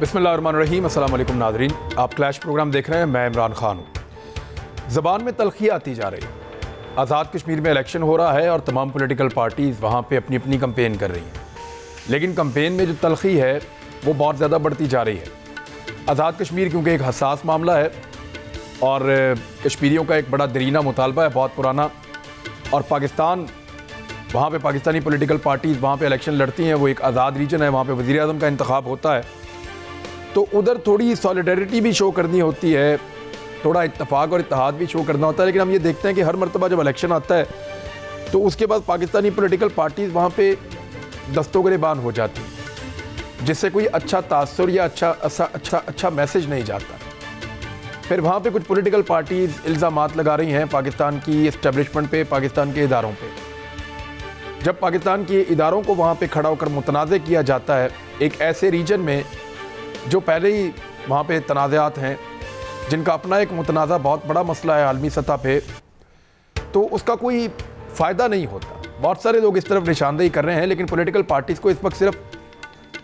بسم اللہ الرحمن الرحیم۔ السلام علیکم ناظرین، آپ کلیش پروگرام دیکھ رہے ہیں، میں عمران خان ہوں۔ زبان میں تلخی آتی جا رہی ہے۔ آزاد کشمیر میں الیکشن ہو رہا ہے اور تمام پولیٹیکل پارٹیز وہاں پہ اپنی اپنی کمپین کر رہی ہیں، لیکن کمپین میں جو تلخی ہے وہ بہت زیادہ بڑھتی جا رہی ہے۔ آزاد کشمیر کیونکہ ایک حساس معاملہ ہے اور کشمیریوں کا ایک بڑا درینہ مطالبہ ہے، بہت پرانا، اور پاکستان وہاں پہ پاکستانی پولیٹیکل پارٹیز وہاں پہ الیکشن لڑتی ہیں، وہ ایک آزاد ریجن ہے، وہاں پہ وزیر اعظم کا انتخاب ہوتا ہے، تو ادھر تھوڑی سالیڈیرٹی بھی شو کرنی ہوتی ہے، تھوڑا اتفاق اور اتحاد بھی شو کرنا ہوتا ہے۔ لیکن ہم یہ دیکھتے ہیں کہ ہر مرتبہ جب الیکشن آتا ہے تو اس کے بعد پاکستانی پولیٹیکل پارٹیز وہاں پہ دستوں گریبان ہو جاتی ہیں، جس سے کوئی اچھا تاثر یا اچھا میسج نہیں جاتا۔ پھر وہاں پہ کچھ پولیٹیکل پارٹیز الزامات لگا رہی ہیں پاکستان کی اسٹیبلشمنٹ پہ، پاکستان کے اداروں پہ۔ جب پاکستان کے اداروں کو وہاں پہ کھڑا ہو کر متنازع کیا جاتا ہے ایک ایسے ریجن میں جو پہلے ہی وہاں پہ تنازعات ہیں، جن کا اپنا ایک متنازع بہت بڑا مسئلہ ہے عالمی سطح پہ، تو اس کا کوئی فائدہ نہیں ہوتا۔ بہت سارے لوگ اس طرف نشاندہی کر رہے ہیں، لیکن پولیٹیکل پارٹیز کو اس وقت صرف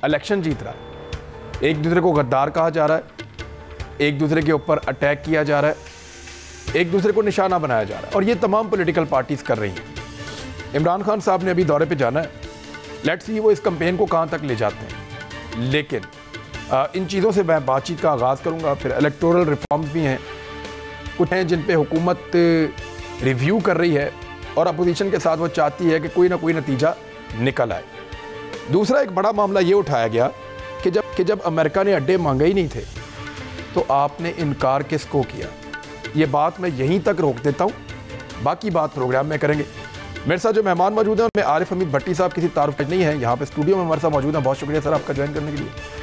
الیکشن جیت رہا ہے۔ ایک دوسرے کو غدار کہا جا رہا ہے، ایک دوسرے کے اوپر اٹیک کیا جا رہا ہے، ایک دوسرے کو نشانہ بنایا جا رہا ہے، اور یہ تمام پولیٹیکل پارٹیز کر رہی ہیں۔ عمران خان صاحب نے ابھی دورے پہ جانا ہے، لیٹس سی وہ اس کمپین کو کہاں تک لے جاتے ہیں۔ لیکن ان چیزوں سے میں بات چیت کا آغاز کروں گا۔ پھر الیکٹورل ریفارمز بھی ہیں، کچھ ہیں جن پہ حکومت ریویو کر رہی ہے اور اپوزیشن کے ساتھ وہ چاہتی ہے کہ کوئی نہ کوئی نتیجہ نکل آئے۔ دوسرا ایک بڑا معاملہ یہ اٹھایا گیا کہ جب امریکہ نے اڈے مانگے ہی نہیں تھے تو آپ نے انکار کس کو کیا۔ یہ بات میں یہیں تک روک دیتا ہوں، باقی بات پروگرام میں کریں گے۔ میرے ساتھ جو مہمان موجود ہیں ان میں عارف حمید بھٹی صاحب، کسی تعارف نہیں ہے، یہاں پہ اسٹوڈیو میں ہمارے ساتھ موجود ہیں۔ بہت شکریہ سر آپ کا جوائن کرنے کے لیے۔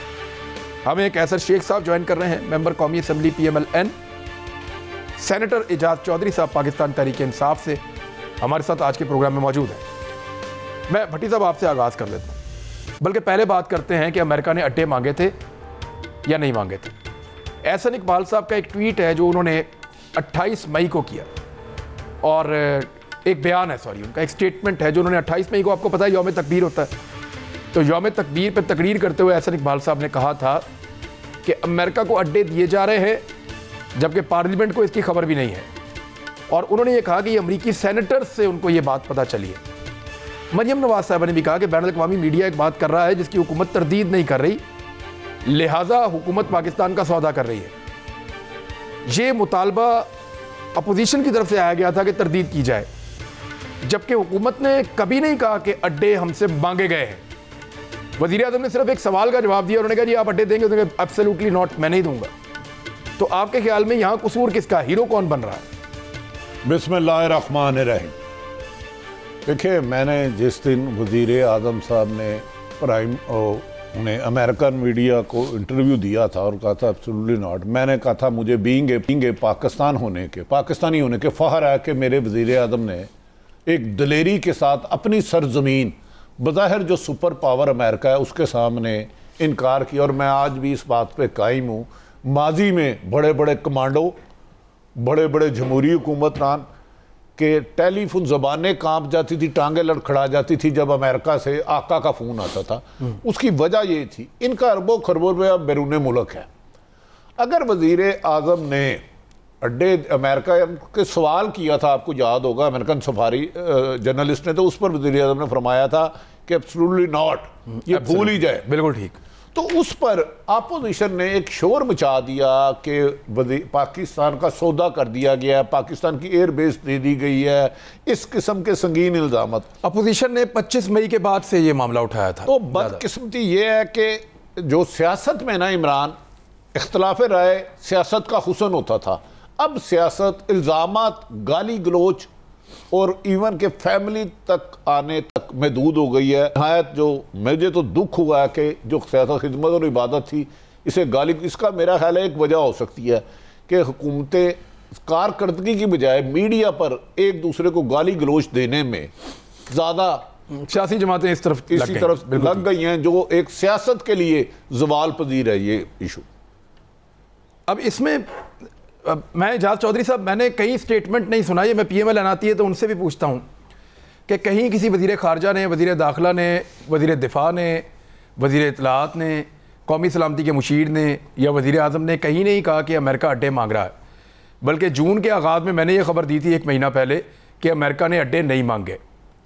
ہمیں کیسر شیخ صاحب جوائن کر رہے ہیں، ممبر قومی assembly P M L N. Senator Ejaz Chaudhry صاحب پاکستان تحریک انصاف سے ہمارے ساتھ آج کے پروگرام میں موجود ہیں۔ میں بھٹی صاحب آپ سے آغاز کر لیتا ہوں، بلکہ پہلے بات کرتے ہیں کہ امریکہ نے اڈے مانگے تھے یا نہیں مانگے تھے۔ احسن اقبال صاحب کا ایک ٹویٹ ہے جو انہوں نے 28 مئی کو کیا، اور ایک بیان ہے، ان کا ایک سٹیٹمنٹ ہے جو انہوں نے 28 مئی کو، آپ کو پتہ ہے یوم تکبیر ہوتا ہے، تو یوم تکبیر پہ تقریر کرتے ہوئے احسن اقبال صاحب نے کہا تھا کہ امریکہ کو اڈے دیے جا رہے ہیں جبکہ پارلیمنٹ کو اس کی خبر بھی نہیں ہے، اور انہوں نے یہ کہا کہ یہ امریکی سینیٹرز سے ان کو یہ بات پتہ چلی ہے۔ مریم نواز صاحبہ نے بھی کہا کہ بین الاقوامی میڈیا ایک بات کر رہا ہے جس کی حکومت تردید نہیں کر رہی، لہٰذا حکومت پاکستان کا سودا کر رہی ہے۔ یہ مطالبہ اپوزیشن کی طرف سے آیا گیا تھا کہ تردید کی جائے، جبکہ حکومت نے کبھی نہیں کہا کہ اڈے ہم سے مانگے گئے ہیں۔ وزیر اعظم نے صرف ایک سوال کا جواب دیا، انہوں نے کہا جی آپ اڈے دیں گے؟ تو ایبسلیوٹلی ناٹ، میں نہیں دوں گا۔ تو آپ کے خیال میں یہاں قصور کس کا، ہیرو کون بن رہا ہے؟ بسم اللہ الرحمن الرحیم۔ دیکھیں، میں نے جس دن وزیر اعظم صاحب نے امریکن میڈیا کو انٹرویو دیا تھا اور کہا تھا ایبسلیوٹلی ناٹ، میں نے کہا تھا مجھے بینگ پاکستانی ہونے کے فخر ہے کہ میرے وزیر اعظم نے ایک دلیری کے ساتھ اپنی سرزمین، بظاہر جو سپر پاور امریکہ ہے، اس کے سامنے انکار کیا۔ اور میں آج بھی اس بات پہ قائم ہوں، ماضی میں بڑے بڑے کمانڈو، بڑے بڑے جمہوری حکومتان کے ٹیلی فون زبانیں کانپ جاتی تھی، ٹانگیں لڑکھڑا جاتی تھی جب امریکہ سے آقا کا فون آتا تھا۔ اس کی وجہ یہ تھی، ان کا اربوں خربوں روپیہ بیرون ملک ہے۔ اگر وزیر اعظم نے اڈے امریکہ کے سوال کیا تھا، آپ کو یاد ہوگا، امریکن سفاری جرنلسٹ نے، تو اس پر وزیر اعظم نے فرمایا تھا کہ ایبسلیوٹلی ناٹ، یہ بھول ہی جائے۔ بالکل ٹھیک۔ تو اس پر اپوزیشن نے ایک شور مچا دیا کہ پاکستان کا سودا کر دیا گیا ہے، پاکستان کی ایئر بیس دے دی گئی ہے، اس قسم کے سنگین الزامات۔ اپوزیشن نے 25 مئی کے بعد سے یہ معاملہ اٹھایا تھا۔ تو بدقسمتی یہ ہے کہ جو سیاست میں نا عمران، اختلاف رائے سیاست کا حسن ہوتا تھا، اب سیاست الزامات، گالی گلوچ اور ایون کہ فیملی تک آنے تک محدود ہو گئی ہے۔ نہایت جو مجھے تو دکھ ہوا ہے کہ جو سیاست خدمت اور عبادت تھی، اسے گالی، اس کا میرا خیال ہے ایک وجہ ہو سکتی ہے کہ حکومتیں کارکردگی کی بجائے میڈیا پر ایک دوسرے کو گالی گلوچ دینے میں زیادہ سیاسی جماعتیں اس طرف لگ گئی ہیں، جو ایک سیاست کے لیے زوال پذیر ہے یہ ایشو۔ اب اس میں میں اعجاز چودھری صاحب، میں نے کئی سٹیٹمنٹ نہیں سنا، یہ میں پی ایم ایل این آتی ہے تو ان سے بھی پوچھتا ہوں کہ کہیں کسی وزیر خارجہ نے، وزیر داخلہ نے، وزیر دفاع نے، وزیر اطلاعات نے، قومی سلامتی کے مشیر نے یا وزیر اعظم نے کہیں نہیں کہا کہ امریکہ اڈے مانگ رہا ہے، بلکہ جون کے آغاز میں نے یہ خبر دی تھی 1 مہینہ پہلے کہ امریکہ نے اڈے نہیں مانگے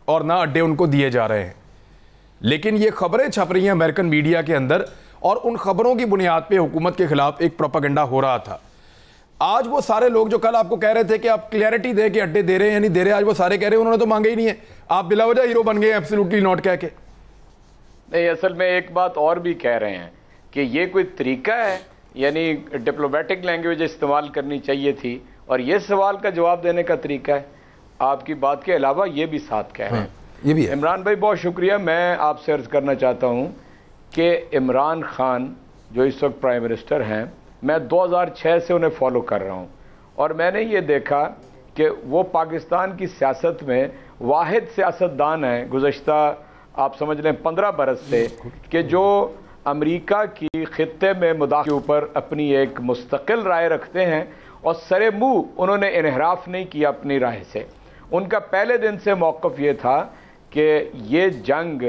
اور نہ اڈے ان کو دیے جا رہے ہیں. لیکن یہ خبریں چھپ رہی ہیں امریکن میڈیا کے اندر، اور ان خبروں کی بنیاد پہ حکومت کے خلاف ایک پروپیگنڈا ہو رہا تھا. آج وہ سارے لوگ جو کل آپ کو کہہ رہے تھے کہ آپ کلیئرٹی دیں کہ اڈے دے رہے ہیں یا نہیں دے رہے، آج وہ سارے کہہ رہے ہیں انہوں نے تو مانگے ہی نہیں ہیں. آپ بلا وجہ ہیرو بن گئے ایبسلیوٹلی ناٹ کہہ کے. نہیں، اصل میں ایک بات اور بھی کہہ رہے ہیں کہ یہ کوئی طریقہ ہے، یعنی ڈپلومیٹک لینگویج استعمال کرنی چاہیے تھی اور یہ سوال کا جواب دینے کا طریقہ ہے. آپ کی بات کے علاوہ یہ بھی ساتھ کہہ رہے ہیں. یہ بھی ہے. عمران بھائی بہت شکریہ. میں آپ سے عرض کرنا چاہتا ہوں کہ عمران خان جو اس وقت پرائم منسٹر ہیں، میں 2006 سے انہیں فالو کر رہا ہوں، اور میں نے یہ دیکھا کہ وہ پاکستان کی سیاست میں واحد سیاستدان ہیں گزشتہ آپ سمجھ لیں 15 برس سے کہ جو امریکہ کی خطے میں مداخلت کے اوپر اپنی ایک مستقل رائے رکھتے ہیں اور سرے منہ انہوں نے انحراف نہیں کیا اپنی رائے سے. ان کا پہلے دن سے موقف یہ تھا کہ یہ جنگ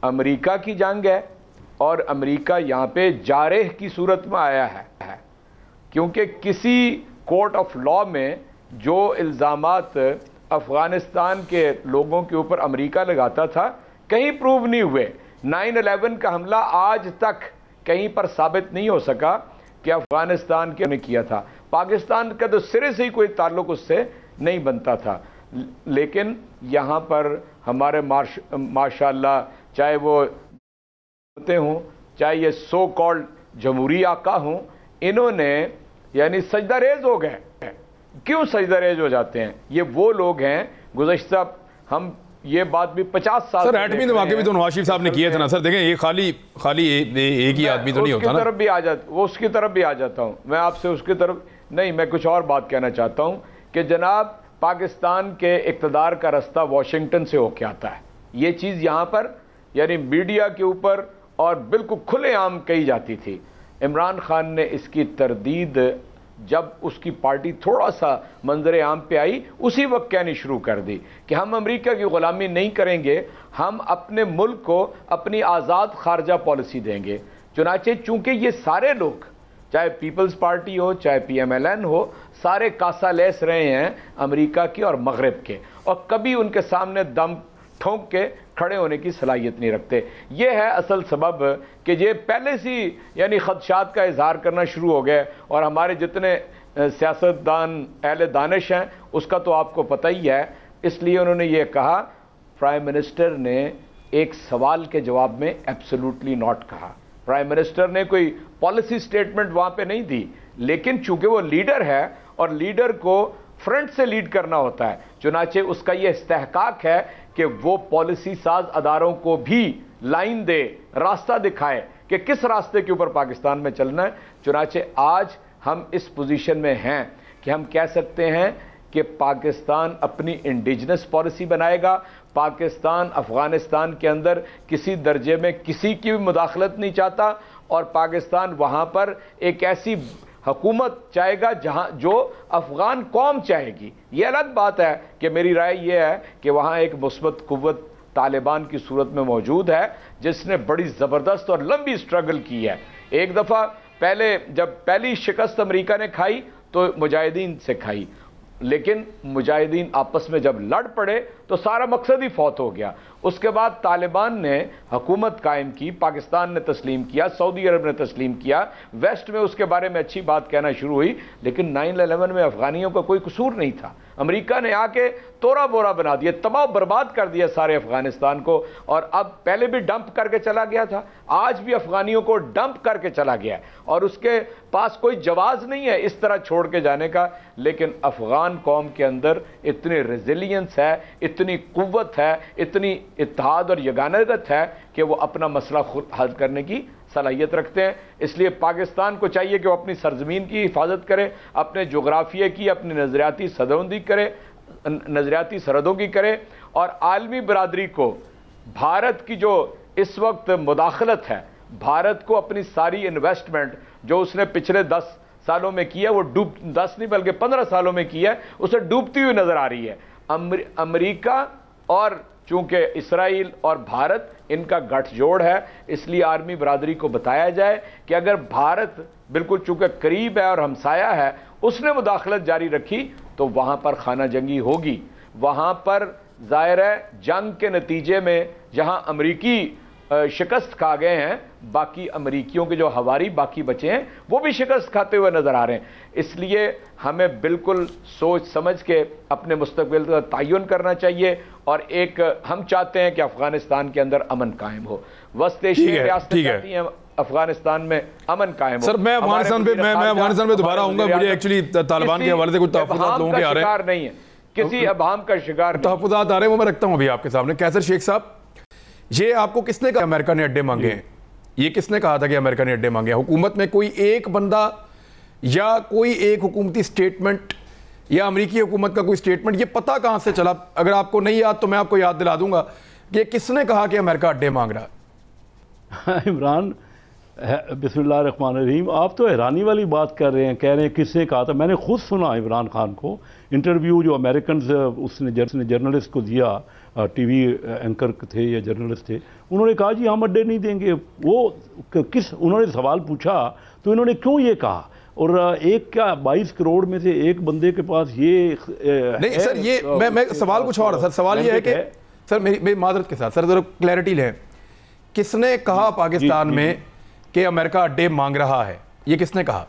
امریکہ کی جنگ ہے اور امریکہ یہاں پہ جارح کی صورت میں آیا ہے، کیونکہ کسی کورٹ آف لاء میں جو الزامات افغانستان کے لوگوں کے اوپر امریکہ لگاتا تھا کہیں پروو نہیں ہوئے. 9/11 کا حملہ آج تک کہیں پر ثابت نہیں ہو سکا کہ افغانستان کے نے کیا تھا. پاکستان کا تو سرے سے ہی کوئی تعلق اس سے نہیں بنتا تھا. لیکن یہاں پر ہمارے ماشاءاللہ چاہے وہ ہوتے ہوں چاہے یہ سو کالڈ جمہوری آقا ہوں، انہوں نے یعنی سجدہ ریز ہو گئے. کیوں سجدہ ریز ہو جاتے ہیں؟ یہ وہ لوگ ہیں گزشتہ ہم یہ بات بھی 50 سال سر ایٹمی دھماکے بھی تو نواز شریف صاحب نے کیے تھے نا سر. دیکھیں یہ خالی ایک ہی آدمی تو نہیں ہوتا نا. اس کی طرف بھی آ جاتا، وہ اس کی طرف بھی آ جاتا ہوں میں آپ سے. اس کی طرف نہیں، میں کچھ اور بات کہنا چاہتا ہوں کہ جناب پاکستان کے اقتدار کا رستہ واشنگٹن سے ہو کے آتا ہے. یہ چیز یہاں پر یعنی میڈیا کے اوپر اور بالکل کھلے عام کہی جاتی تھی. عمران خان نے اس کی تردید جب اس کی پارٹی تھوڑا سا منظر عام پہ آئی اسی وقت کہنی شروع کر دی کہ ہم امریکہ کی غلامی نہیں کریں گے، ہم اپنے ملک کو اپنی آزاد خارجہ پالیسی دیں گے. چنانچہ چونکہ یہ سارے لوگ چاہے پیپلز پارٹی ہو چاہے PMLN ہو، سارے کاسا لیس رہے ہیں امریکہ کے اور مغرب کے، اور کبھی ان کے سامنے دم ٹھونک کے کھڑے ہونے کی صلاحیت نہیں رکھتے. یہ ہے اصل سبب کہ یہ پہلے سے یعنی خدشات کا اظہار کرنا شروع ہو گئے. اور ہمارے جتنے سیاستدان اہل دانش ہیں اس کا تو آپ کو پتہ ہی ہے. اس لیے انہوں نے یہ کہا، پرائم منسٹر نے ایک سوال کے جواب میں ایبسلیوٹلی ناٹ کہا. پرائم منسٹر نے کوئی پالیسی سٹیٹمنٹ وہاں پہ نہیں دی، لیکن چونکہ وہ لیڈر ہے اور لیڈر کو فرنٹ سے لیڈ کرنا ہوتا ہے، چنانچہ اس کا یہ استحقاق ہے کہ وہ پالیسی ساز اداروں کو بھی لائن دے، راستہ دکھائے کہ کس راستے کے اوپر پاکستان میں چلنا ہے. چنانچہ آج ہم اس پوزیشن میں ہیں کہ ہم کہہ سکتے ہیں کہ پاکستان اپنی انڈیجنس پالیسی بنائے گا. پاکستان افغانستان کے اندر کسی درجے میں کسی کی بھی مداخلت نہیں چاہتا، اور پاکستان وہاں پر ایک ایسی حکومت چاہے گا جہاں جو افغان قوم چاہے گی. یہ الگ بات ہے کہ میری رائے یہ ہے کہ وہاں ایک مثبت قوت طالبان کی صورت میں موجود ہے جس نے بڑی زبردست اور لمبی سٹرگل کی ہے. ایک دفعہ پہلے جب پہلی شکست امریکہ نے کھائی تو مجاہدین سے کھائی، لیکن مجاہدین آپس میں جب لڑ پڑے تو سارا مقصد ہی فوت ہو گیا. اس کے بعد طالبان نے حکومت قائم کی، پاکستان نے تسلیم کیا، سعودی عرب نے تسلیم کیا، ویسٹ میں اس کے بارے میں اچھی بات کہنا شروع ہوئی. لیکن 9/11 میں افغانیوں کا کوئی قصور نہیں تھا. امریکہ نے آ کے تورا بورا بنا دیا، تباہ برباد کر دیا سارے افغانستان کو. اور اب پہلے بھی ڈمپ کر کے چلا گیا تھا، آج بھی افغانیوں کو ڈمپ کر کے چلا گیا ہے، اور اس کے پاس کوئی جواز نہیں ہے اس طرح چھوڑ کے جانے کا. لیکن افغان قوم کے اندر اتنی ریزیلینس ہے، اتنی قوت ہے، اتنی اتحاد اور یگانگت ہے کہ وہ اپنا مسئلہ خود حل کرنے کی صلاحیت رکھتے ہیں. اس لیے پاکستان کو چاہیے کہ وہ اپنی سرزمین کی حفاظت کرے، اپنے جغرافیے کی، اپنی نظریاتی سرحدوں کی کرے، اور عالمی برادری کو بھارت کی جو اس وقت مداخلت ہے، بھارت کو اپنی ساری انویسٹمنٹ جو اس نے پچھلے 10 سالوں میں کی ہے، وہ 10 نہیں بلکہ 15 سالوں میں کی ہے، اسے ڈوبتی ہوئی نظر آ رہی ہے. امریکہ اور چونکہ اسرائیل اور بھارت ان کا گٹھ جوڑ ہے، اس لیے عالمی برادری کو بتایا جائے کہ اگر بھارت بالکل چونکہ قریب ہے اور ہمسایہ ہے، اس نے مداخلت جاری رکھی تو وہاں پر خانہ جنگی ہوگی. وہاں پر ظاہر ہے جنگ کے نتیجے میں جہاں امریکی شکست کھا گئے ہیں، باقی امریکیوں کے جو ہواری باقی بچے ہیں وہ بھی شکست کھاتے ہوئے نظر آ رہے ہیں. اس لیے ہمیں بالکل سوچ سمجھ کے اپنے مستقبل کا تعین کرنا چاہیے، اور ایک ہم چاہتے ہیں کہ افغانستان کے اندر امن قائم ہو. وسط ایشیا ریاستیں چاہتی ہیں افغانستان میں امن قائم ہو. سر میں افغانستان پہ دوبارہ آؤں گا. مجھے ایکچولی طالبان کے حوالے سے کچھ تحفظات لوگوں کے آ رہے ہیں، نہیں ہے کسی ابہام کا شکار تحفظات آ رہے ہیں، وہ میں رکھتا ہوں ابھی آپ کے سامنے. کیسر شیخ صاحب، یہ آپ کو کس نے کہا امریکہ نے اڈے مانگے ہیں؟ یہ کس نے کہا تھا کہ امریکہ نے اڈے مانگے ہیں؟ حکومت میں کوئی ایک بندہ یا کوئی ایک حکومتی سٹیٹمنٹ یا امریکی حکومت کا کوئی سٹیٹمنٹ، یہ پتہ کہاں سے چلا؟ اگر آپ کو نہیں یاد تو میں آپ کو یاد دلا دوں گا کہ کس نے کہا کہ امریکہ اڈے مانگ رہا ہے؟ عمران، بسم اللہ الرحمن الرحیم، آپ تو حیرانی والی بات کر رہے ہیں، کہہ رہے ہیں کس نے کہا تھا. میں نے خود سنا عمران خان کو انٹرویو جو امریکنز اس نے جرنلسٹ کو دیا، ٹی وی اینکر تھے یا جرنلسٹ تھے، انہوں نے کہا جی ہم اڈے نہیں دیں گے. وہ انہوں نے سوال پوچھا تو انہوں نے کیوں یہ کہا؟ اور ایک کیا 22 کروڑ میں سے ایک بندے کے پاس یہ نہیں سر، یہ میں سوال کچھ اور ہے سر. سوال یہ ہے کہ سر میری معذرت کے ساتھ سر ذرا کلیئرٹی لیں، کس نے کہا پاکستان میں کہ امریکہ اڈے مانگ رہا ہے؟ یہ کس نے کہا؟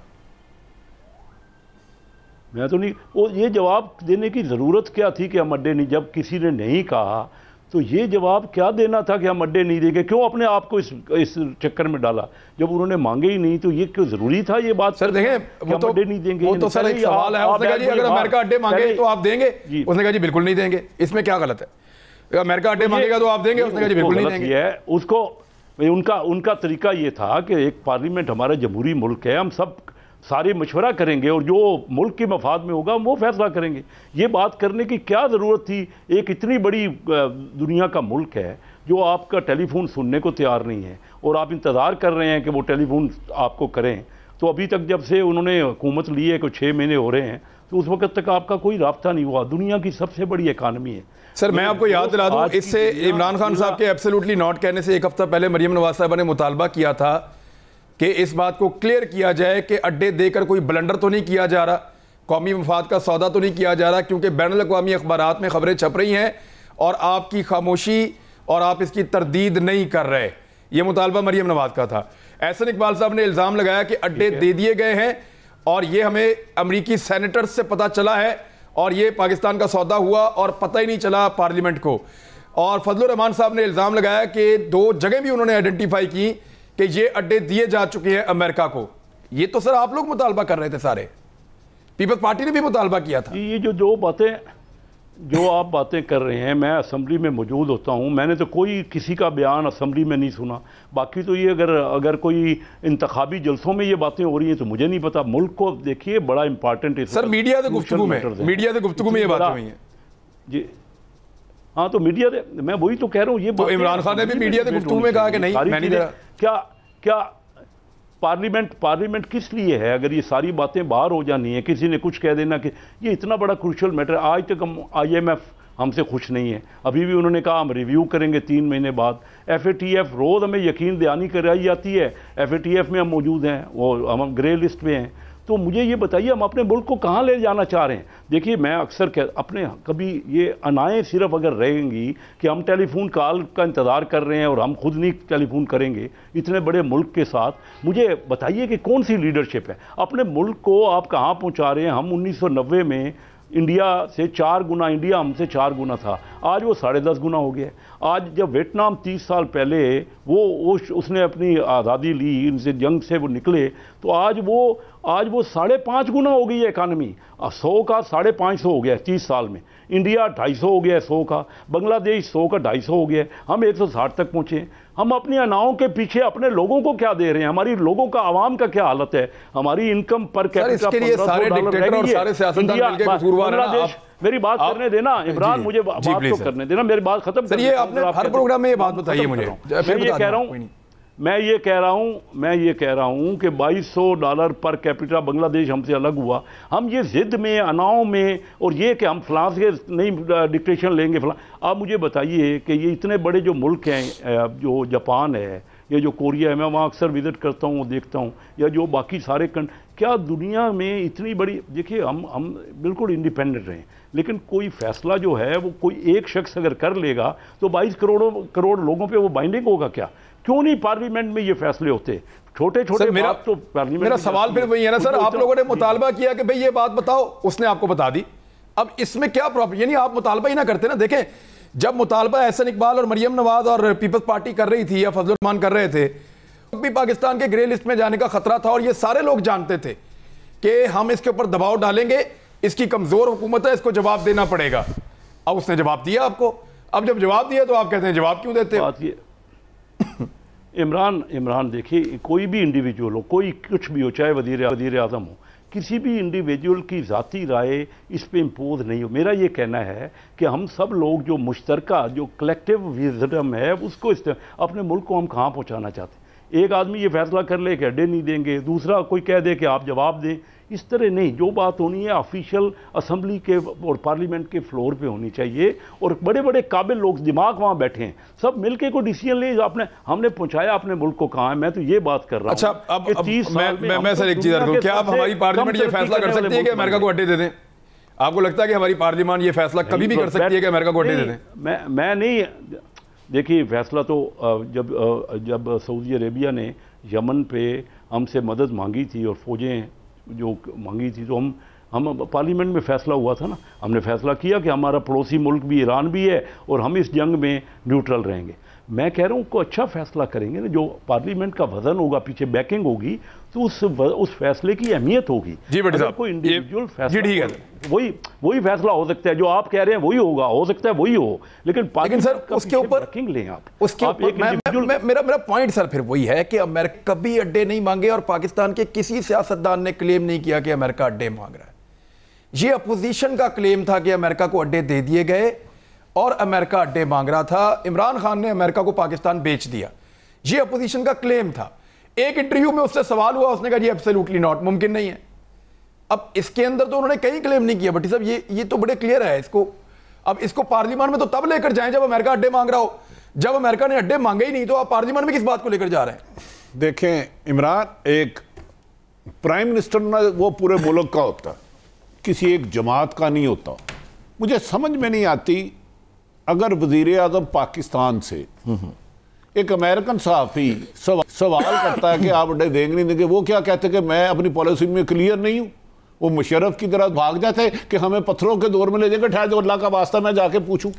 میں تو نہیں، یہ جواب دینے کی ضرورت کیا تھی کہ ہم اڈے نہیں، جب کسی نے نہیں کہا تو یہ جواب کیا دینا تھا کہ ہم اڈے نہیں دیں گے؟ کیوں اپنے آپ کو اس چکر میں ڈالا جب انہوں نے مانگے ہی نہیں؟ تو یہ کیوں ضروری تھا یہ بات؟ سر دیکھیں وہ تو اڈے نہیں دیں گے، وہ تو سر ایک سوال ہے. اس نے کہا جی اگر امریکہ اڈے مانگے تو آپ دیں گے؟ اس نے کہا جی بالکل نہیں دیں گے. اس میں کیا غلط ہے؟ امریکہ اڈے مانگے گا تو آپ دیں گے؟ اس نے کہا جی بالکل نہیں دیں گے. اس کو ان کا طریقہ یہ تھا کہ ایک پارلیمنٹ ہمارا جمہوری ملک ہے، ہم سب سارے مشورہ کریں گے اور جو ملک کے مفاد میں ہوگا وہ فیصلہ کریں گے. یہ بات کرنے کی کیا ضرورت تھی؟ ایک اتنی بڑی دنیا کا ملک ہے جو آپ کا ٹیلی فون سننے کو تیار نہیں ہے اور آپ انتظار کر رہے ہیں کہ وہ ٹیلی فون آپ کو کریں. تو ابھی تک جب سے انہوں نے حکومت لی ہے کہ 6 مہینے ہو رہے ہیں تو اس وقت تک آپ کا کوئی رابطہ نہیں ہوا. دنیا کی سب سے بڑی اکانومی ہے. سر میں آپ کو یاد دلا دوں، اس سے عمران خان صاحب کے ایبسلیوٹلی ناٹ کہنے سے ایک ہفتہ پہلے مریم نواز صاحبہ نے مطالبہ کیا تھا کہ اس بات کو کلیئر کیا جائے کہ اڈے دے کر کوئی بلنڈر تو نہیں کیا جا رہا، قومی مفاد کا سودا تو نہیں کیا جا رہا، کیونکہ بین الاقوامی اخبارات میں خبریں چھپ رہی ہیں اور آپ کی خاموشی اور آپ اس کی تردید نہیں کر رہے. یہ مطالبہ مریم نواز کا تھا. احسن اقبال صاحب نے الزام لگایا کہ اڈے دے دیے گئے ہیں اور یہ ہمیں امریکی سینیٹر سے پتہ چلا ہے اور یہ پاکستان کا سودا ہوا اور پتہ ہی نہیں چلا پارلیمنٹ کو. اور فضل الرحمان صاحب نے الزام لگایا کہ 2 جگہ بھی انہوں نے آئیڈینٹیفائی کی کہ یہ اڈے دیے جا چکے ہیں امریکہ کو. یہ تو سر آپ لوگ مطالبہ کر رہے تھے، سارے پیپلز پارٹی نے بھی مطالبہ کیا تھا. یہ جو آپ باتیں کر رہے ہیں، میں اسمبلی میں موجود ہوتا ہوں، میں نے تو کوئی کسی کا بیان اسمبلی میں نہیں سنا. باقی تو یہ اگر کوئی انتخابی جلسوں میں یہ باتیں ہو رہی ہیں تو مجھے نہیں پتا. ملک کو دیکھیے بڑا امپارٹنٹ ہے سر. میڈیا سے گفتگو میں یہ باتیں ہوئی ہیں. جی ہاں، تو میڈیا میں وہی تو کہہ رہا ہوں. یہ تو عمران خان نے بھی میڈیا سے گفتگو میں کہا کہ نہیں میں نہیں دے رہا. کیا پارلیمنٹ کس لیے ہے اگر یہ ساری باتیں باہر ہو جانی ہیں؟ کسی نے کچھ کہہ دینا کہ یہ اتنا بڑا کروشل میٹر ہے. آج تک IMF ہم سے خوش نہیں ہے. ابھی بھی انہوں نے کہا ہم ریویو کریں گے 3 مہینے بعد. FATF روز ہمیں یقین دہانی کرائی جاتی ہے. FATF میں ہم موجود ہیں، وہ ہم گرے لسٹ میں ہیں. تو مجھے یہ بتائیے ہم اپنے ملک کو کہاں لے جانا چاہ رہے ہیں؟ دیکھیے میں اکثر اپنے کبھی یہ انائیں صرف اگر رہیں گی کہ ہم ٹیلی فون کال کا انتظار کر رہے ہیں اور ہم خود نہیں ٹیلی فون کریں گے اتنے بڑے ملک کے ساتھ، مجھے بتائیے کہ کون سی لیڈرشپ ہے؟ اپنے ملک کو آپ کہاں پہنچا رہے ہیں؟ ہم 1990 میں انڈیا سے 4 گنا، انڈیا ہم سے 4 گنا تھا، آج وہ 10.5 گنا ہو گیا. آج جب ویتنام 30 سال پہلے اس نے اپنی آزادی لی، ان سے جنگ سے وہ نکلے، تو آج وہ 5.5 گنا ہو گئی ہے اکانومی. 100 کا 550 ہو گیا ہے 30 سال میں. انڈیا 250 ہو گیا ہے 100 کا. بنگلہ دیش 100 کا 250 ہو گیا ہے. ہم 160 تک پہنچے ہیں. ہم اپنی اناؤں کے پیچھے اپنے لوگوں کو کیا دے رہے ہیں؟ ہماری لوگوں کا، عوام کا کیا حالت ہے؟ ہماری انکم پر کیپٹا میری بات کرنے دینا عمران، مجھے بات تو کرنے دینا، میری بات ختم کرنے. یہ آپ نے ہر پروگرام میں یہ بات بتائی ہے مجھے. میں یہ کہہ رہا ہوں میں یہ کہہ رہا ہوں کہ $2200 پر کیپیٹا بنگلہ دیش ہم سے الگ ہوا. ہم یہ ضد میں، اناؤں میں، اور یہ کہ ہم فلاں سے نہیں ڈکٹیشن لیں گے فلاں. آپ مجھے بتائیے کہ یہ اتنے بڑے جو ملک ہیں، جو جاپان ہے، یہ جو کوریا ہے، میں وہاں اکثر وزٹ کرتا ہوں، دیکھتا ہوں، یا جو باقی سارے کیا دنیا میں اتنی بڑی، دیکھیے ہم بالکل انڈیپینڈنٹ رہیں، لیکن کوئی فیصلہ جو ہے وہ کوئی ایک شخص اگر کر لے گا تو 22 کروڑ لوگوں پہ وہ بائنڈنگ ہوگا کیا؟ کیوں نہیں پارلیمنٹ میں یہ فیصلے ہوتے؟ چھوٹے بات تو پارلیمنٹ. میرا سوال پھر وہی ہے نا سر، آپ لوگوں نے مطالبہ کیا کہ بھئی یہ بات بتاؤ، اس نے آپ کو بتا دی. اب اس میں کیا پرابلم؟ یعنی آپ مطالبہ ہی نہ کرتے نا. دیکھیں جب مطالبہ احسن اقبال اور مریم نواز اور پیپلز پارٹی کر رہی تھی یا فضل الرحمان کر رہے تھے، بھی پاکستان کے گرے لسٹ میں جانے کا خطرہ تھا، اور یہ سارے لوگ جانتے تھے کہ ہم اس کے اوپر دباؤ ڈالیں گے، اس کی کمزور حکومت ہے، اس کو جواب دینا پڑے گا. اب اس نے جواب دیا آپ کو. اب جب جواب دیا تو آپ کہتے ہیں جواب کیوں دیتے ہو؟ عمران دیکھیے، کوئی بھی انڈیویجول ہو، کوئی کچھ بھی ہو، چاہے وزیر اعظم ہو، کسی بھی انڈیویجول کی ذاتی رائے اس پہ امپوز نہیں ہو. میرا یہ کہنا ہے کہ ہم سب لوگ جو مشترکہ، جو کلیکٹیو وزڈم ہے، اس کو اپنے ملک کو ہم کہاں پہنچانا چاہتے ہیں. ایک آدمی یہ فیصلہ کر لے کہ اڈے نہیں دیں گے، دوسرا کوئی کہہ دے کہ آپ جواب دیں. اس طرح نہیں. جو بات ہونی ہے آفیشیل اسمبلی کے اور پارلیمنٹ کے فلور پہ ہونی چاہیے، اور بڑے بڑے قابل لوگ دماغ وہاں بیٹھے ہیں، سب مل کے کوئی ڈیسیجن لیں. ہم نے پہنچایا اپنے ملک کو کہاں ہے. میں تو یہ بات کر رہا ہوں. اچھا اب میں سر ایک چیز رکھوں، کیا اب ہماری پارلیمنٹ یہ فیصلہ کر سکتی ہے کہ امریکہ کو اڈے دے دیں؟ آپ کو لگتا ہے کہ ہماری پارلیمان یہ فیصلہ کبھی بھی کر سکتی ہے کہ امریکہ کو اڈے دے دیں؟ میں نہیں. دیکھیے فیصلہ تو جب سعودی عربیہ نے یمن پہ ہم سے مدد مانگی تھی اور فوجیں جو مانگی تھی، تو ہم پارلیمنٹ میں فیصلہ ہوا تھا نا. ہم نے فیصلہ کیا کہ ہمارا پڑوسی ملک بھی ایران بھی ہے اور ہم اس جنگ میں نیوٹرل رہیں گے. میں کہہ رہا ہوں کوئی اچھا فیصلہ کریں گے نا، جو پارلیمنٹ کا وزن ہوگا، پیچھے بیکنگ ہوگی، تو اس فیصلے کی اہمیت ہوگی. جی بٹی صاحب، کوئی انڈیویجول فیصلہ، جی ٹھیک ہے، وہی فیصلہ ہو سکتا ہے جو آپ کہہ رہے ہیں، وہی ہوگا، ہو سکتا ہے وہی ہو، لیکن سر اس کے اوپر بیکنگ لیں آپ. اس کے اوپر میرا پوائنٹ سر پھر وہی ہے کہ امریکہ کبھی اڈے نہیں مانگے، اور پاکستان کے کسی سیاستدان نے کلیم نہیں کیا کہ امریکہ اڈے مانگ رہا ہے. یہ اپوزیشن کا کلیم تھا کہ امریکہ کو اڈے دے دیے گئے اور امریکہ اڈے مانگ رہا تھا. عمران خان نے امریکہ کو پاکستان بیچ دیا، یہ اپوزیشن کا کلیم تھا. ایک انٹرویو میں اس سے سوال ہوا، اس نے کہا جی ایبسلیوٹلی ناٹ، ممکن نہیں ہے. اب اس کے اندر تو انہوں نے کہیں کلیم نہیں کیا. بٹی صاحب یہ تو بڑے کلیئر ہے. اب اس کو پارلیمان میں تو تب لے کر جائیں جب امریکہ اڈے مانگ رہا ہو. جب امریکہ نے اڈے مانگے ہی نہیں تو آپ پارلیمان میں کس بات کو لے کر جا رہے ہیں؟ دیکھیں عمران، ایک پرائم منسٹر نہ وہ پورے ملک کا ہوتا، کسی ایک جماعت کا نہیں ہوتا. مجھے سمجھ میں نہیں آتی، اگر وزیر اعظم پاکستان سے ایک امریکن صحافی سوال کرتا ہے کہ آپ اڈے دیں گے نہیں دیں گے، وہ کیا کہتے کہ میں اپنی پالیسی میں کلیئر نہیں ہوں. وہ مشرف کی طرح بھاگ جاتے کہ ہمیں پتھروں کے دور میں لے جائے گا، ٹھہر جو اللہ کا واسطہ میں جا کے پوچھوں.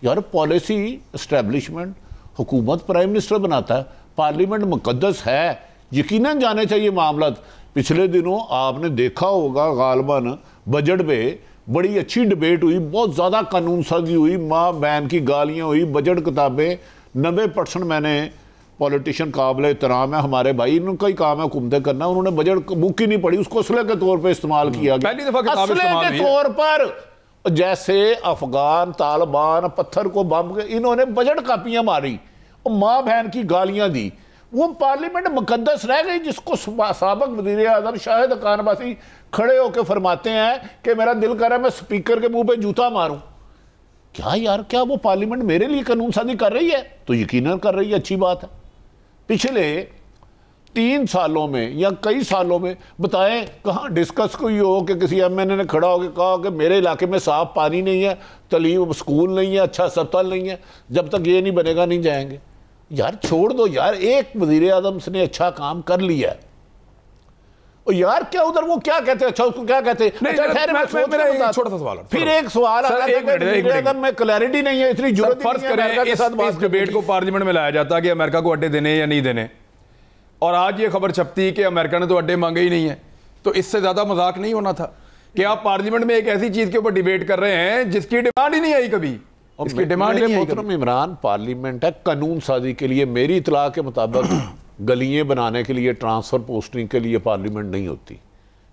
یار پالیسی اسٹیبلشمنٹ حکومت پرائم منسٹر بناتا ہے، پارلیمنٹ مقدس ہے، یقیناً جانے چاہیے معاملات. پچھلے دنوں آپ نے دیکھا ہوگا غالباً بجٹ پہ بڑی اچھی ڈبیٹ ہوئی، بہت زیادہ قانون سازی ہوئی، ماں بہن کی گالیاں ہوئی، بجٹ کتابیں 90% میں نے پولیٹیشین قابل احترام ہے ہمارے بھائی، ان کا ہی کام ہے حکومتیں کرنا، انہوں نے بجٹ بک ہی نہیں پڑھی، اس کو اسلحے کے طور پہ استعمال کیا گیا. پہلی دفعہ کتاب اسلحے استعمال کے طور پر جیسے افغان طالبان پتھر کو بم، انہوں نے بجٹ کاپیاں ماری اور ماں بہن کی گالیاں دی. وہ پارلیمنٹ مقدس رہ گئی، جس کو سابق وزیر اعظم شاہد خان عباسی کھڑے ہو کے فرماتے ہیں کہ میرا دل کر رہا ہے میں سپیکر کے منہ پہ جوتا ماروں. کیا یار، کیا وہ پارلیمنٹ میرے لیے قانون سازی کر رہی ہے؟ تو یقیناً کر رہی ہے، اچھی بات ہے. پچھلے 3 سالوں میں یا کئی سالوں میں بتائیں کہاں ڈسکس کوئی ہو کہ کسی ایم این اے نے کھڑا ہو کے کہا کہ میرے علاقے میں صاف پانی نہیں ہے، تعلیم سکول نہیں ہے، اچھا ہسپتال نہیں ہے، جب تک یہ نہیں بنے گا نہیں جائیں گے. یار چھوڑ دو یار، ایک وزیر اعظم نے اچھا کام کر لیا ہے. اور یار کیا ادھر وہ کیا کہتے ہیں، اچھا اس کو کیا کہتے ہیں. چھوٹا سا سوال، پھر ایک سوال آتا ہے کہ وزیر اعظم میں کلیئرٹی نہیں ہے، اتنی جرات فرض کریں اس ڈیبیٹ کو پارلیمنٹ میں لایا جاتا کہ امریکہ کو اڈے دینے یا نہیں دینے، اور آج یہ خبر چھپتی کہ امریکہ نے تو اڈے مانگے ہی نہیں ہیں، تو اس سے زیادہ مذاق نہیں ہونا تھا کہ آپ پارلیمنٹ میں ایک ایسی چیز کے اوپر ڈیبیٹ کر رہے ہیں جس کی ڈیمانڈ ہی نہیں آئی کبھی. اس کی ڈیمانڈ ہی نہیں آئی. محترم عمران، پارلیمنٹ ہے قانون سازی کے لیے. میری اطلاع کے مطابق گلیاں بنانے کے لیے، ٹرانسفر پوسٹنگ کے لیے پارلیمنٹ نہیں ہوتی.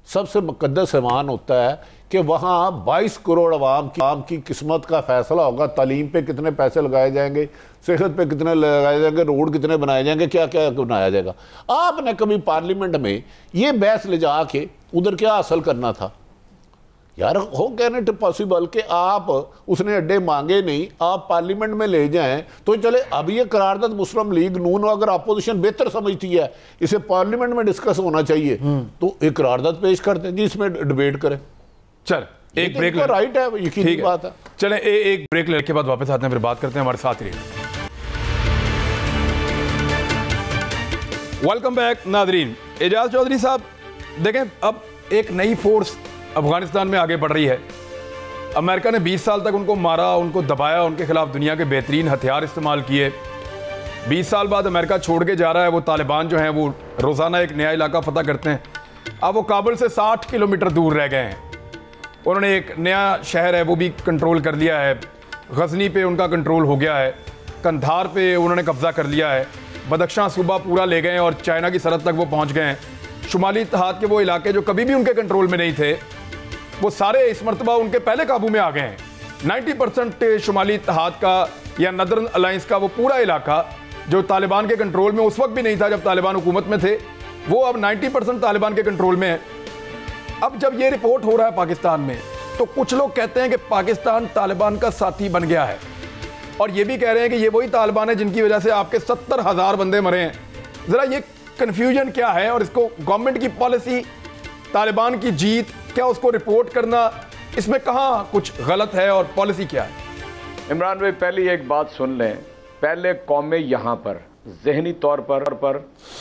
سب سے مقدس ایوان ہوتا ہے کہ وہاں 22 کروڑ عوام کی قسمت کا فیصلہ ہوگا. تعلیم پہ کتنے پیسے لگائے جائیں گے, صحت پہ کتنے لگائے جائیں گے, روڈ کتنے بنائے جائیں گے, کیا کیا بنایا جائے گا. آپ نے کبھی پارلیمنٹ میں یہ بحث لے جا کے ادھر کیا حاصل کرنا تھا یار؟ ہو کین اٹ پاسبل کہ آپ اس نے اڈے مانگے نہیں, آپ پارلیمنٹ میں لے جائیں تو چلے. اب یہ قرارداد مسلم لیگ نون اگر اپوزیشن بہتر سمجھتی ہے اسے پارلیمنٹ میں ڈسکس ہونا چاہیے تو ایک قرارداد پیش کر دیں جی, اس میں ڈیبیٹ کریں. چل ایک بریک رائٹ ہے, یقینی بات ہے. چلیں ایک بریک لینے کے بعد واپس آتے ہیں, پھر بات کرتے ہیں. ہمارے ساتھ رہیے. ویلکم بیک ناظرین. اعجاز چودھری صاحب دیکھیں, اب ایک نئی فورس افغانستان میں آگے بڑھ رہی ہے. امریکہ نے 20 سال تک ان کو مارا, ان کو دبایا, ان کے خلاف دنیا کے بہترین ہتھیار استعمال کیے. 20 سال بعد امریکہ چھوڑ کے جا رہا ہے. وہ طالبان جو ہیں وہ روزانہ ایک نیا علاقہ فتح کرتے ہیں. اب وہ کابل سے 60 کلومیٹر دور رہ گئے ہیں. انہوں نے ایک نیا شہر ہے وہ بھی کنٹرول کر لیا ہے. غزنی پہ ان کا کنٹرول ہو گیا ہے. کندھار پہ انہوں نے قبضہ کر لیا ہے. بدخشاں صوبہ پورا لے گئے ہیں اور چائنا کی سرحد تک وہ پہنچ گئے ہیں. شمالی اتحاد کے وہ علاقے جو کبھی بھی ان کے کنٹرول میں نہیں تھے وہ سارے اس مرتبہ ان کے پہلے قابو میں آ گئے ہیں. 90% شمالی اتحاد کا یا نردرن الائنس کا وہ پورا علاقہ جو طالبان کے کنٹرول میں اس وقت بھی نہیں تھا جب طالبان حکومت میں تھے, وہ اب 90% طالبان کے کنٹرول میں ہے. اب جب یہ رپورٹ ہو رہا ہے پاکستان میں تو کچھ لوگ کہتے ہیں کہ پاکستان طالبان کا ساتھی بن گیا ہے, اور یہ بھی کہہ رہے ہیں کہ یہ وہی طالبان ہے جن کی وجہ سے آپ کے 70,000 بندے مرے ہیں. ذرا یہ کنفیوژن کیا ہے, اور اس کو گورنمنٹ کی پالیسی, طالبان کی جیت, کیا اس کو رپورٹ کرنا, اس میں کہاں کچھ غلط ہے اور پالیسی کیا ہے؟ عمران بھائی پہلی ایک بات سن لیں, پہلے قومیں یہاں پر ذہنی طور پر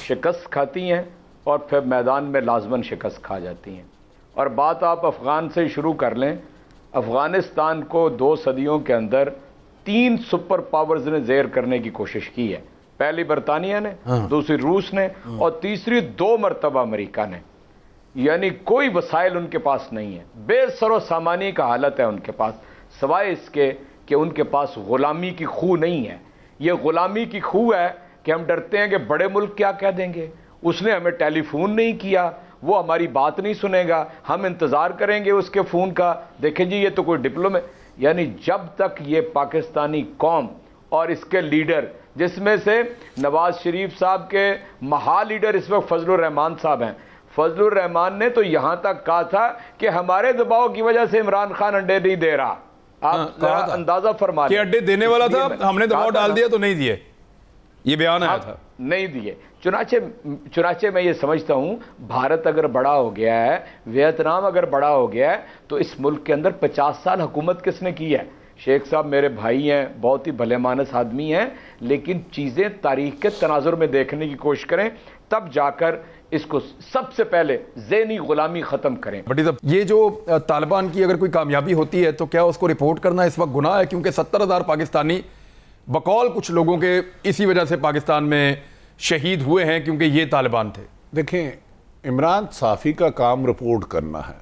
شکست کھاتی ہیں اور پھر میدان میں لازماً شکست کھا جاتی ہیں. اور بات آپ افغان سے شروع کر لیں. افغانستان کو 2 صدیوں کے اندر 3 سپر پاورز نے زیر کرنے کی کوشش کی ہے. پہلی برطانیہ نے, دوسری روس نے, اور تیسری 2 مرتبہ امریکہ نے. یعنی کوئی وسائل ان کے پاس نہیں ہے, بے سر و سامانی کا حالت ہے ان کے پاس, سوائے اس کے کہ ان کے پاس غلامی کی خو نہیں ہے. یہ غلامی کی خو ہے کہ ہم ڈرتے ہیں کہ بڑے ملک کیا کہہ دیں گے, اس نے ہمیں ٹیلی فون نہیں کیا, وہ ہماری بات نہیں سنے گا, ہم انتظار کریں گے اس کے فون کا, دیکھیں جی یہ تو کوئی ڈپلومیٹ. یعنی جب تک یہ پاکستانی قوم اور اس کے لیڈر, جس میں سے نواز شریف صاحب کے مہا لیڈر اس وقت فضل الرحمان صاحب ہیں, فضل الرحمان نے تو یہاں تک کہا تھا کہ ہمارے دباؤ کی وجہ سے عمران خان انڈے نہیں دے رہا. آپ اندازہ فرما لیں کہ انڈے دینے والا تھا, ہم نے دباؤ ڈال دیا تو نہیں دیے, یہ بیان آیا تھا. نہیں دیے. چنانچہ میں یہ سمجھتا ہوں بھارت اگر بڑا ہو گیا ہے, ویتنام اگر بڑا ہو گیا ہے, تو اس ملک کے اندر 50 سال حکومت کس نے کی ہے؟ شیخ صاحب میرے بھائی ہیں, بہت ہی بھلے مانس آدمی ہیں, لیکن چیزیں تاریخ کے تناظر میں دیکھنے کی کوشش کریں, تب جا کر اس کو سب سے پہلے ذہنی غلامی ختم کریں. بٹی صاحب, یہ جو طالبان کی اگر کوئی کامیابی ہوتی ہے تو کیا اس کو رپورٹ کرنا اس وقت گناہ ہے؟ کیونکہ 70,000 پاکستانی بقول کچھ لوگوں کے اسی وجہ سے پاکستان میں شہید ہوئے ہیں کیونکہ یہ طالبان تھے. دیکھیں, عمران صافی کا کام رپورٹ کرنا ہے.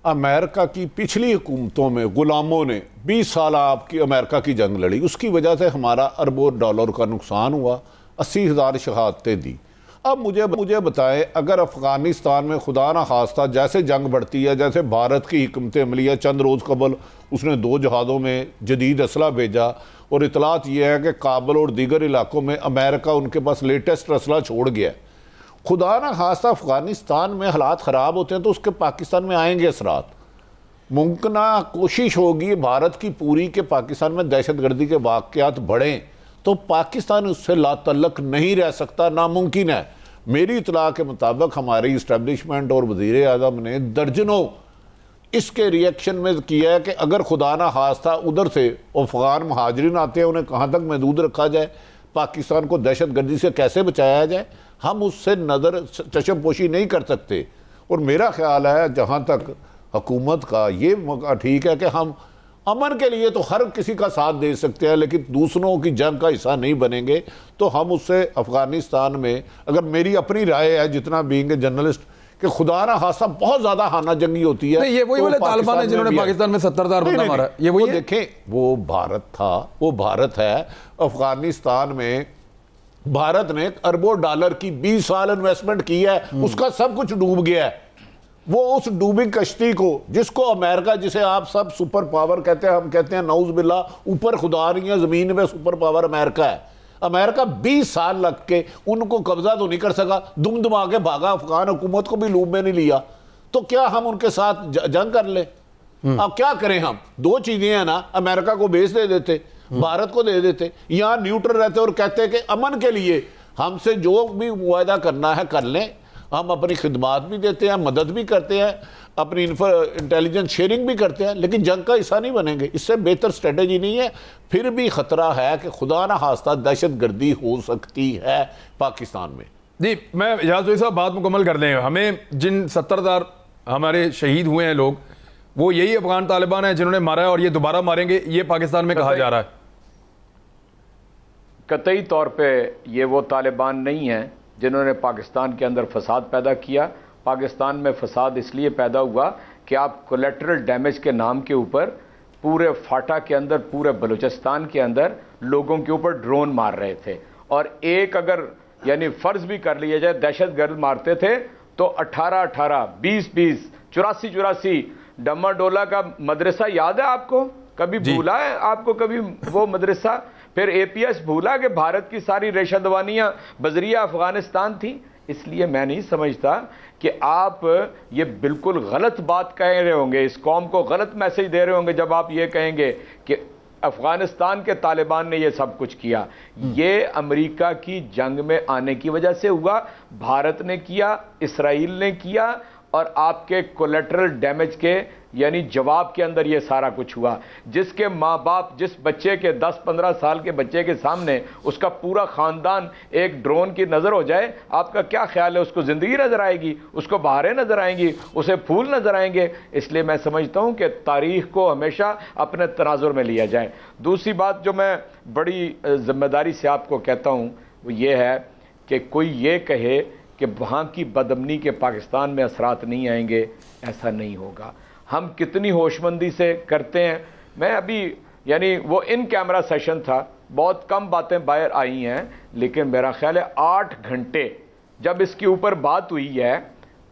امریکہ کی پچھلی حکومتوں میں غلاموں نے 20 سال آپ کی امریکہ کی جنگ لڑی, اس کی وجہ سے ہمارا اربوں ڈالر کا نقصان ہوا, 80,000 شہادتیں دی. اب مجھے بتائیں, اگر افغانستان میں خدا نہ خواستہ جیسے جنگ بڑھتی ہے, جیسے بھارت کی حکمت عملیہ چند روز قبل اس نے 2 جہازوں میں جدید اسلحہ بھیجا, اور اطلاعات یہ ہے کہ کابل اور دیگر علاقوں میں امریکہ ان کے پاس لیٹسٹ اسلحہ چھوڑ گیا. خدا نہ خواستہ افغانستان میں حالات خراب ہوتے ہیں تو اس کے پاکستان میں آئیں گے اثرات. ممکنہ کوشش ہوگی بھارت کی پوری کہ پاکستان میں دہشت گردی کے واقعات بڑھیں, تو پاکستان اس سے لا تعلق نہیں رہ سکتا, ناممکن ہے. میری اطلاع کے مطابق ہماری اسٹیبلشمنٹ اور وزیر اعظم نے درجنوں اس کے ریئیکشن میں کیا ہے کہ اگر خدا نہ خواستہ ادھر سے افغان مہاجرین آتے ہیں, انہیں کہاں تک محدود رکھا جائے, پاکستان کو دہشت گردی سے کیسے بچایا جائے, ہم اس سے نظر چشم پوشی نہیں کر سکتے. اور میرا خیال ہے جہاں تک حکومت کا یہ موقع ٹھیک ہے کہ ہم امن کے لیے تو ہر کسی کا ساتھ دے سکتے ہیں, لیکن دوسروں کی جنگ کا حصہ نہیں بنیں گے. تو ہم اس سے افغانستان میں, اگر میری اپنی رائے ہے جتنا بینگ جرنلسٹ, کہ خدا نہ خاصا بہت زیادہ خانہ جنگی ہوتی ہے. یہ وہی والے طالبان ہیں جنہوں نے پاکستان میں 70,000 بندہ مارا. یہ وہی دیکھیں, وہ بھارت تھا, وہ بھارت ہے. افغانستان میں بھارت نے اربوں ڈالر کی 20 سال انویسٹمنٹ کی ہے, اس کا سب کچھ ڈوب گیا ہے. وہ اس ڈوبی کشتی کو، جس کو امریکہ، جسے آپ سب سپر پاور کہتے ہیں، ہم کہتے ہیں نعوذ باللہ اوپر خدا نہیں ہے، زمین میں سپر پاور امریکہ ہے، امریکہ 20 سال لگ کے ان کو قبضہ تو نہیں کر سکا، دم دم آگے بھاگا، افغان حکومت کو بھی لوب میں نہیں لیا، تو کیا ہم ان کے ساتھ جنگ کر لیں؟ اب کیا کریں ہم؟ دو چیزیں ہیں نا، امریکہ کو بیس دے دیتے، بھارت کو دے دیتے، یہاں نیوٹرل رہتے اور کہتے کہ امن کے لیے ہم سے جو بھی معاہدہ کرنا ہے کر لیں، ہم اپنی خدمات بھی دیتے ہیں، مدد بھی کرتے ہیں، اپنی انٹیلیجنس شیئرنگ بھی کرتے ہیں، لیکن جنگ کا حصہ نہیں بنیں گے۔ اس سے بہتر اسٹریٹجی نہیں ہے۔ پھر بھی خطرہ ہے کہ خدا نہ خواستہ دہشت گردی ہو سکتی ہے پاکستان میں۔ جی، میں اجاز صاحب بات مکمل کر دیں۔ ہمیں جن 70,000 ہمارے شہید ہوئے ہیں لوگ، وہ یہی افغان طالبان ہیں جنہوں نے مارا ہے اور یہ دوبارہ ماریں گے، یہ پاکستان میں کہا جا رہا ہے؟ قطعی طور پہ یہ وہ طالبان نہیں ہیں جنہوں نے پاکستان کے اندر فساد پیدا کیا۔ پاکستان میں فساد اس لیے پیدا ہوا کہ آپ کولیٹرل ڈیمیج کے نام کے اوپر پورے فاٹا کے اندر، پورے بلوچستان کے اندر لوگوں کے اوپر ڈرون مار رہے تھے، اور ایک اگر یعنی فرض بھی کر لیا جائے دہشت گرد مارتے تھے تو 18 20 84 ڈما ڈولا کا مدرسہ یاد ہے آپ کو؟ کبھی بھولا ہے آپ کو کبھی وہ مدرسہ؟ پھر اے پی ایس بھولا کہ بھارت کی ساری ریشہ دوانیاں بذریعہ افغانستان تھیں؟ اس لیے میں نہیں سمجھتا کہ آپ یہ بالکل غلط بات کہہ رہے ہوں گے، اس قوم کو غلط میسج دے رہے ہوں گے جب آپ یہ کہیں گے کہ افغانستان کے طالبان نے یہ سب کچھ کیا۔ یہ امریکہ کی جنگ میں آنے کی وجہ سے ہوا، بھارت نے کیا، اسرائیل نے کیا، اور آپ کے کولیٹرل ڈیمیج کے یعنی جواب کے اندر یہ سارا کچھ ہوا۔ جس کے ماں باپ، جس بچے کے 10-15 سال کے بچے کے سامنے اس کا پورا خاندان ایک ڈرون کی نظر ہو جائے، آپ کا کیا خیال ہے؟ اس کو زندگی نظر آئے گی؟ اس کو بہاریں نظر آئیں گی؟ اسے پھول نظر آئیں گے؟ اس لیے میں سمجھتا ہوں کہ تاریخ کو ہمیشہ اپنے تناظر میں لیا جائے۔ دوسری بات جو میں بڑی ذمہ داری سے آپ کو کہتا ہوں وہ یہ ہے کہ کوئی یہ کہے کہ وہاں کی بدامنی کے پاکستان میں اثرات نہیں آئیں گے، ایسا نہیں ہوگا۔ ہم کتنی ہوش مندی سے کرتے ہیں۔ میں ابھی یعنی وہ ان کیمرہ سیشن تھا، بہت کم باتیں باہر آئی ہیں، لیکن میرا خیال ہے 8 گھنٹے جب اس کے اوپر بات ہوئی ہے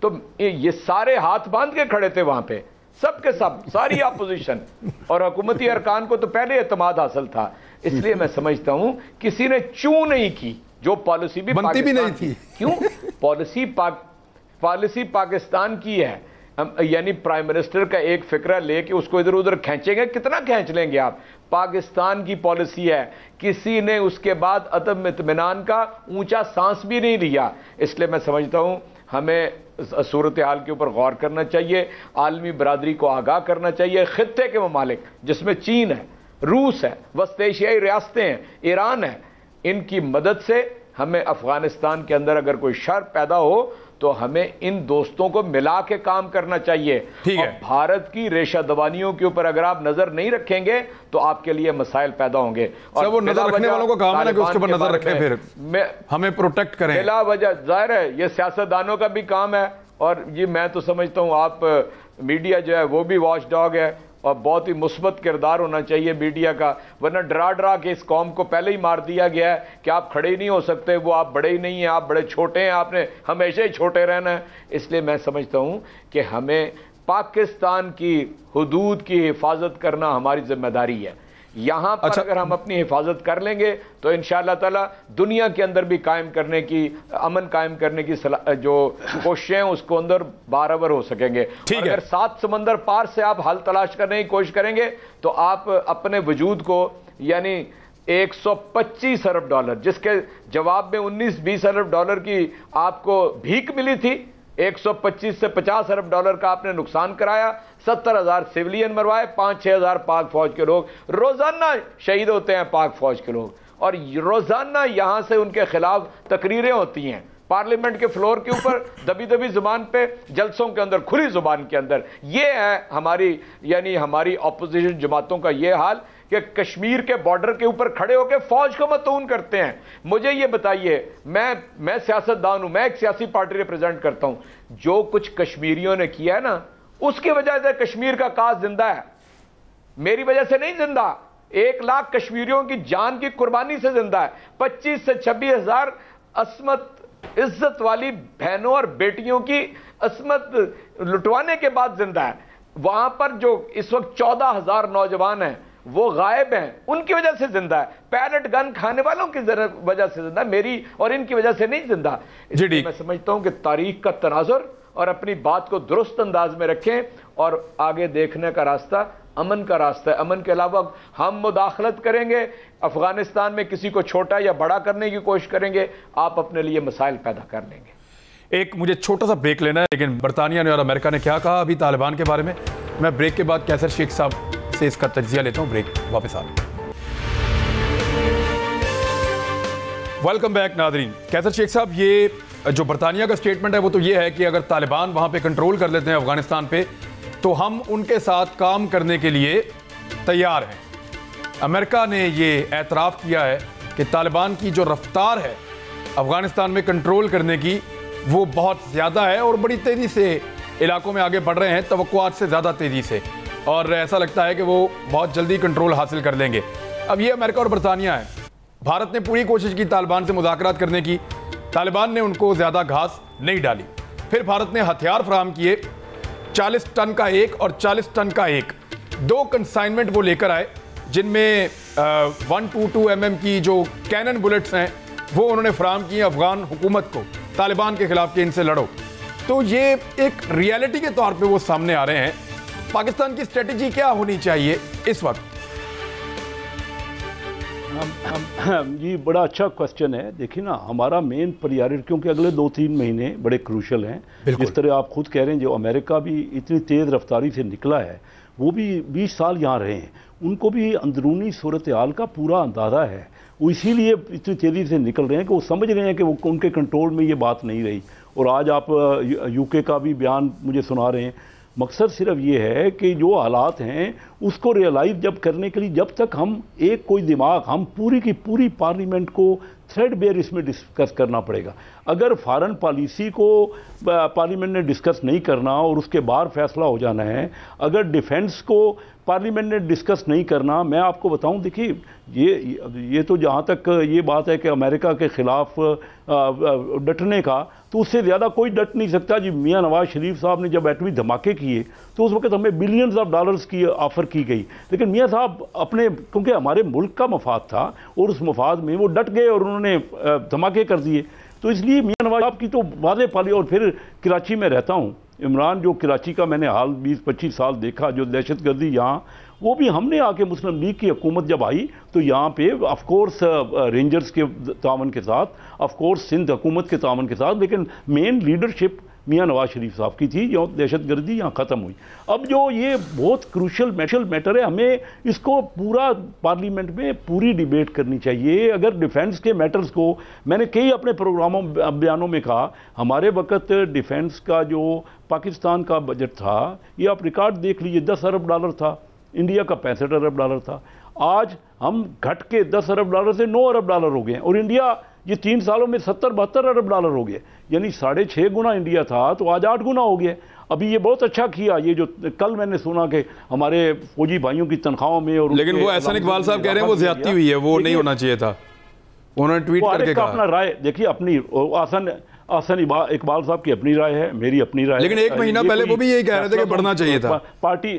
تو یہ سارے ہاتھ باندھ کے کھڑے تھے وہاں پہ، سب کے سب، ساری اپوزیشن، اور حکومتی ارکان کو تو پہلے اعتماد حاصل تھا۔ اس لیے میں سمجھتا ہوں کسی نے چوں نہیں کی، جو پالیسی بھی بنتی بھی نہیں تھی۔ کیوں؟ پالیسی پاکستان کی ہے، یعنی پرائم منسٹر کا ایک فکرہ لے کے اس کو ادھر ادھر کھینچیں گے، کتنا کھینچ لیں گے آپ؟ پاکستان کی پالیسی ہے، کسی نے اس کے بعد عدم اطمینان کا اونچا سانس بھی نہیں لیا۔ اس لیے میں سمجھتا ہوں ہمیں صورتحال کے اوپر غور کرنا چاہیے، عالمی برادری کو آگاہ کرنا چاہیے۔ خطے کے ممالک جس میں چین ہے، روس ہے، وسط ایشیائی ریاستیں ہیں، ایران ہے، ان کی مدد سے ہمیں افغانستان کے اندر اگر کوئی شر پیدا ہو تو ہمیں ان دوستوں کو ملا کے کام کرنا چاہیے۔ اور بھارت کی ریشہ دوانیوں کے اوپر اگر آپ نظر نہیں رکھیں گے تو آپ کے لیے مسائل پیدا ہوں گے۔ اور وہ نظر رکھنے والوں کو کام ہے نا کہ اس کے اوپر نظر رکھیں، پھر ہمیں پروٹیکٹ کریں۔ بلا وجہ ظاہر ہے یہ سیاستدانوں کا بھی کام ہے، اور یہ میں تو سمجھتا ہوں آپ میڈیا جو ہے وہ بھی واچ ڈاگ ہے، اور بہت ہی مثبت کردار ہونا چاہیے میڈیا کا، ورنہ ڈرا کے اس قوم کو پہلے ہی مار دیا گیا ہے کہ آپ کھڑے ہی نہیں ہو سکتے، وہ آپ بڑے ہی نہیں ہیں، آپ بڑے چھوٹے ہیں، آپ نے ہمیشہ ہی چھوٹے رہنا ہے۔ اس لیے میں سمجھتا ہوں کہ ہمیں پاکستان کی حدود کی حفاظت کرنا ہماری ذمہ داری ہے۔ یہاں پر اگر ہم اپنی حفاظت کر لیں گے تو انشاءاللہ تعالی دنیا کے اندر بھی قائم کرنے کی، امن قائم کرنے کی جو کوششیں اس کو اندر بارابر ہو سکیں گے۔ اگر 7 سمندر پار سے آپ حل تلاش کرنے کی کوشش کریں گے تو آپ اپنے وجود کو یعنی 125 ارب ڈالر، جس کے جواب میں 19-20 ارب ڈالر کی آپ کو بھیک ملی تھی، 125 سے 50 ارب ڈالر کا آپ نے نقصان کرایا، 70,000 سیولین مروائے، 5-6 ہزار پاک فوج کے لوگ روزانہ شہید ہوتے ہیں، پاک فوج کے لوگ، اور روزانہ یہاں سے ان کے خلاف تقریریں ہوتی ہیں پارلیمنٹ کے فلور کے اوپر، دبی زبان پہ، جلسوں کے اندر، کھلی زبان کے اندر۔ یہ ہے ہماری یعنی ہماری اپوزیشن جماعتوں کا یہ حال کہ کشمیر کے بارڈر کے اوپر کھڑے ہو کے فوج کو متعون کرتے ہیں۔ مجھے یہ بتائیے، میں سیاستدان ہوں، میں ایک سیاسی پارٹی ریپرزینٹ کرتا ہوں، جو کچھ کشمیریوں نے کیا ہے نا، اس کی وجہ سے کشمیر کا کاز زندہ ہے، میری وجہ سے نہیں زندہ۔ 1 لاکھ کشمیریوں کی جان کی قربانی سے زندہ ہے۔ 25 سے 26 ہزار عصمت عزت والی بہنوں اور بیٹیوں کی عصمت لٹوانے کے بعد زندہ ہے. وہاں پر جو اس وقت 14,000 نوجوان ہیں وہ غائب ہیں, ان کی وجہ سے زندہ ہے. پیلٹ گن کھانے والوں کی وجہ سے زندہ ہے, میری اور ان کی وجہ سے نہیں زندہ. اس لیے میں سمجھتا ہوں کہ تاریخ کا تناظر اور اپنی بات کو درست انداز میں رکھیں, اور آگے دیکھنے کا راستہ امن کا راستہ ہے. امن کے علاوہ ہم مداخلت کریں گے, افغانستان میں کسی کو چھوٹا یا بڑا کرنے کی کوشش کریں گے, آپ اپنے لیے مسائل پیدا کر لیں گے. ایک مجھے چھوٹا سا بریک لینا ہے, لیکن برطانیہ نے اور امریکہ نے کیا کہا ابھی طالبان کے بارے میں, میں بریک کے بعد کیسر شیخ صاحب سے اس کا تجزیہ لیتا ہوں. بریک واپس آ رہا ہوں. ویلکم بیک ناظرین. کیسر شیخ صاحب, یہ جو برطانیہ کا سٹیٹمنٹ ہے وہ تو یہ ہے کہ اگر طالبان وہاں پہ کنٹرول کر لیتے ہیں افغانستان پہ تو ہم ان کے ساتھ کام کرنے کے لیے تیار ہیں. امریکہ نے یہ اعتراف کیا ہے کہ طالبان کی جو رفتار ہے افغانستان میں کنٹرول کرنے کی وہ بہت زیادہ ہے اور بڑی تیزی سے علاقوں میں آگے بڑھ رہے ہیں, توقعات سے زیادہ تیزی سے, اور ایسا لگتا ہے کہ وہ بہت جلدی کنٹرول حاصل کر لیں گے. اب یہ امریکہ اور برطانیہ ہے. بھارت نے پوری کوشش کی طالبان سے مذاکرات کرنے کی, طالبان نے ان کو زیادہ گھاس نہیں ڈالی. پھر بھارت نے ہتھیار فراہم کیے, 40 ٹن کا ایک اور 40 ٹن کا ایک, 2 کنسائنمنٹ وہ لے کر آئے جن میں 122 mm کی جو کینن بلٹس ہیں وہ انہوں نے فراہم کی افغان حکومت کو طالبان کے خلاف کہ ان سے لڑو. تو یہ ایک ریالٹی کے طور پہ وہ سامنے آ رہے ہیں. پاکستان کی اسٹریٹجی کیا ہونی چاہیے اس وقت؟ جی بڑا اچھا کوسچن ہے. دیکھیں نا, ہمارا مین پریارٹی, کیونکہ اگلے 2-3 مہینے بڑے کروشل ہیں. جس طرح آپ خود کہہ رہے ہیں, جو امریکہ بھی اتنی تیز رفتاری سے نکلا ہے, وہ بھی 20 سال یہاں رہے ہیں, ان کو بھی اندرونی صورتحال کا پورا اندازہ ہے. وہ اسی لیے اتنی تیزی سے نکل رہے ہیں کہ وہ سمجھ رہے ہیں کہ وہ ان کے کنٹرول میں یہ بات نہیں رہی. اور آج آپ یو کے کا بھی بیان مجھے سنا رہے ہیں. مقصد صرف یہ ہے کہ جو حالات ہیں اس کو ریئلائز جب کرنے کے لیے, جب تک ہم ایک کوئی دماغ, ہم پوری کی پوری پارلیمنٹ کو تھریڈ بیئر اس میں ڈسکس کرنا پڑے گا. اگر فارن پالیسی کو پارلیمنٹ نے ڈسکس نہیں کرنا اور اس کے باہر فیصلہ ہو جانا ہے, اگر ڈیفنس کو پارلیمنٹ نے ڈسکس نہیں کرنا, میں آپ کو بتاؤں, دیکھیے یہ تو جہاں تک یہ بات ہے کہ امریکہ کے خلاف ڈٹنے کا, تو اس سے زیادہ کوئی ڈٹ نہیں سکتا. جی میاں نواز شریف صاحب نے جب ایٹمی دھماکے کیے تو اس وقت ہمیں بلینز آف ڈالرز کی آفر کی گئی, لیکن میاں صاحب اپنے, کیونکہ ہمارے ملک کا مفاد تھا اور اس مفاد میں وہ ڈٹ گئے اور انہوں نے دھماکے کر دیے. تو اس لیے میاں نواز صاحب کی تو واضح پالی. اور پھر کراچی میں رہتا ہوں, عمران, جو کراچی کا میں نے حال 20-25 سال دیکھا, جو دہشت گردی یہاں, وہ بھی ہم نے آ کے مسلم لیگ کی حکومت جب آئی تو یہاں پہ آف کورس رینجرز کے تعاون کے ساتھ, آف کورس سندھ حکومت کے تعاون کے ساتھ, لیکن مین لیڈرشپ میاں نواز شریف صاحب کی تھی, جو دہشت گردی یہاں ختم ہوئی. اب جو یہ بہت کروشل میٹر ہے, ہمیں اس کو پورا پارلیمنٹ میں پوری ڈیبیٹ کرنی چاہیے. اگر ڈیفنس کے میٹرز کو, میں نے کئی اپنے پروگراموں بیانوں میں کہا, ہمارے وقت ڈیفنس کا جو پاکستان کا بجٹ تھا, یہ آپ ریکارڈ دیکھ لیجئے, $10 ارب تھا. انڈیا کا $65 ارب تھا. آج ہم گھٹ کے $10 ارب سے $9 ارب ہو گئے ہیں, اور انڈیا یہ 3 سالوں میں $70-72 ارب ہو گئے, یعنی 6.5 گنا انڈیا تھا تو آج 8 گنا ہو گیا. ابھی یہ بہت اچھا کیا, یہ جو کل میں نے سنا کہ ہمارے فوجی بھائیوں کی تنخواہوں میں, اور لیکن وہ احسان اقبال صاحب کہہ رہے ہیں وہ زیادتی ہوئی ہے, وہ نہیں ہونا چاہیے تھا. انہوں نے ٹویٹ کر کے کہا, اپنا رائے دیکھیے, اپنی احسان اقبال صاحب کی اپنی رائے ہے, میری اپنی رائے, لیکن 1 مہینہ پہلے وہ بھی یہی کہہ رہے تھے کہ بڑھنا چاہیے تھا پارٹی.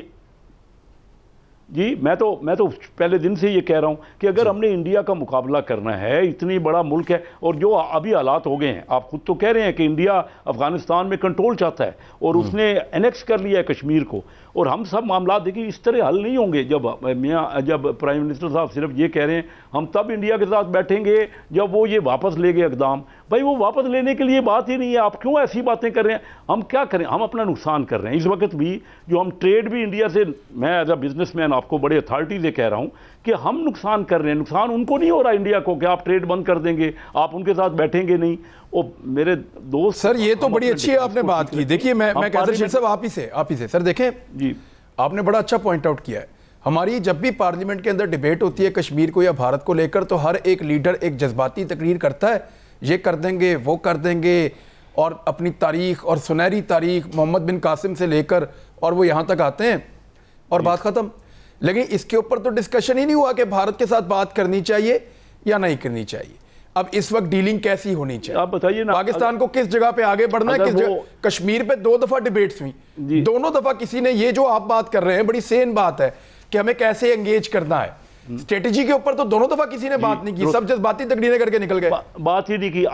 جی میں تو پہلے دن سے یہ کہہ رہا ہوں کہ اگر ہم نے انڈیا کا مقابلہ کرنا ہے, اتنی بڑا ملک ہے, اور جو ابھی حالات ہو گئے ہیں, آپ خود تو کہہ رہے ہیں کہ انڈیا افغانستان میں کنٹرول چاہتا ہے اور اس نے انیکس کر لیا ہے کشمیر کو, اور ہم سب معاملات دیکھیں اس طرح حل نہیں ہوں گے. جب پرائم منسٹر صاحب صرف یہ کہہ رہے ہیں ہم تب انڈیا کے ساتھ بیٹھیں گے جب وہ یہ واپس لے گئے اقدام, بھائی وہ واپس لینے کے لیے بات ہی نہیں ہے. آپ کیوں ایسی باتیں کر رہے ہیں؟ ہم کیا کریں, ہم اپنا نقصان کر رہے ہیں. اس وقت بھی جو ہم ٹریڈ بھی انڈیا سے, میں ایز اے بزنس مین آپ کو بڑے اتھارٹی سے کہہ رہا ہوں کہ ہم نقصان کر رہے ہیں. نقصان ان کو نہیں ہو رہا انڈیا کو کہ آپ ٹریڈ بند کر دیں گے, آپ ان کے ساتھ بیٹھیں گے نہیں. او میرے دوست سر, یہ تو بڑی اچھی آپ نے بات کی. دیکھیے میں کیسر شیخ صاحب آپ ہی سے سر, دیکھیں جی آپ نے بڑا اچھا پوائنٹ آؤٹ کیا ہے. ہماری جب بھی پارلیمنٹ کے اندر ڈیبیٹ ہوتی ہے کشمیر کو یا بھارت کو لے کر, تو ہر ایک لیڈر ایک جذباتی تقریر کرتا ہے, یہ کر دیں گے وہ کر دیں گے, اور اپنی تاریخ اور سنہری تاریخ محمد بن قاسم سے لے کر اور وہ یہاں تک آتے ہیں اور بات ختم. لیکن اس کے اوپر تو ڈسکشن ہی نہیں ہوا کہ بھارت کے ساتھ بات کرنی چاہیے یا نہیں کرنی چاہیے. اب اس وقت ڈیلنگ کیسی ہونی چاہیے؟ آپ بتائیے نا، پاکستان کو کس جگہ پہ آگے بڑھنا ہے، کس جگہ؟ کشمیر پہ 2 دفعہ ڈیبیٹس ہوئی، دونوں دفعہ کسی نے یہ جو آپ بات کر رہے ہیں بڑی سین بات ہے کہ ہمیں کیسے انگیج کرنا ہے، اسٹریٹجی کے اوپر تو دونوں دفعہ کسی نے بات نہیں کی، سب جذباتی تقریریں کر کے نکل گئے. بات ہی نہیں کی.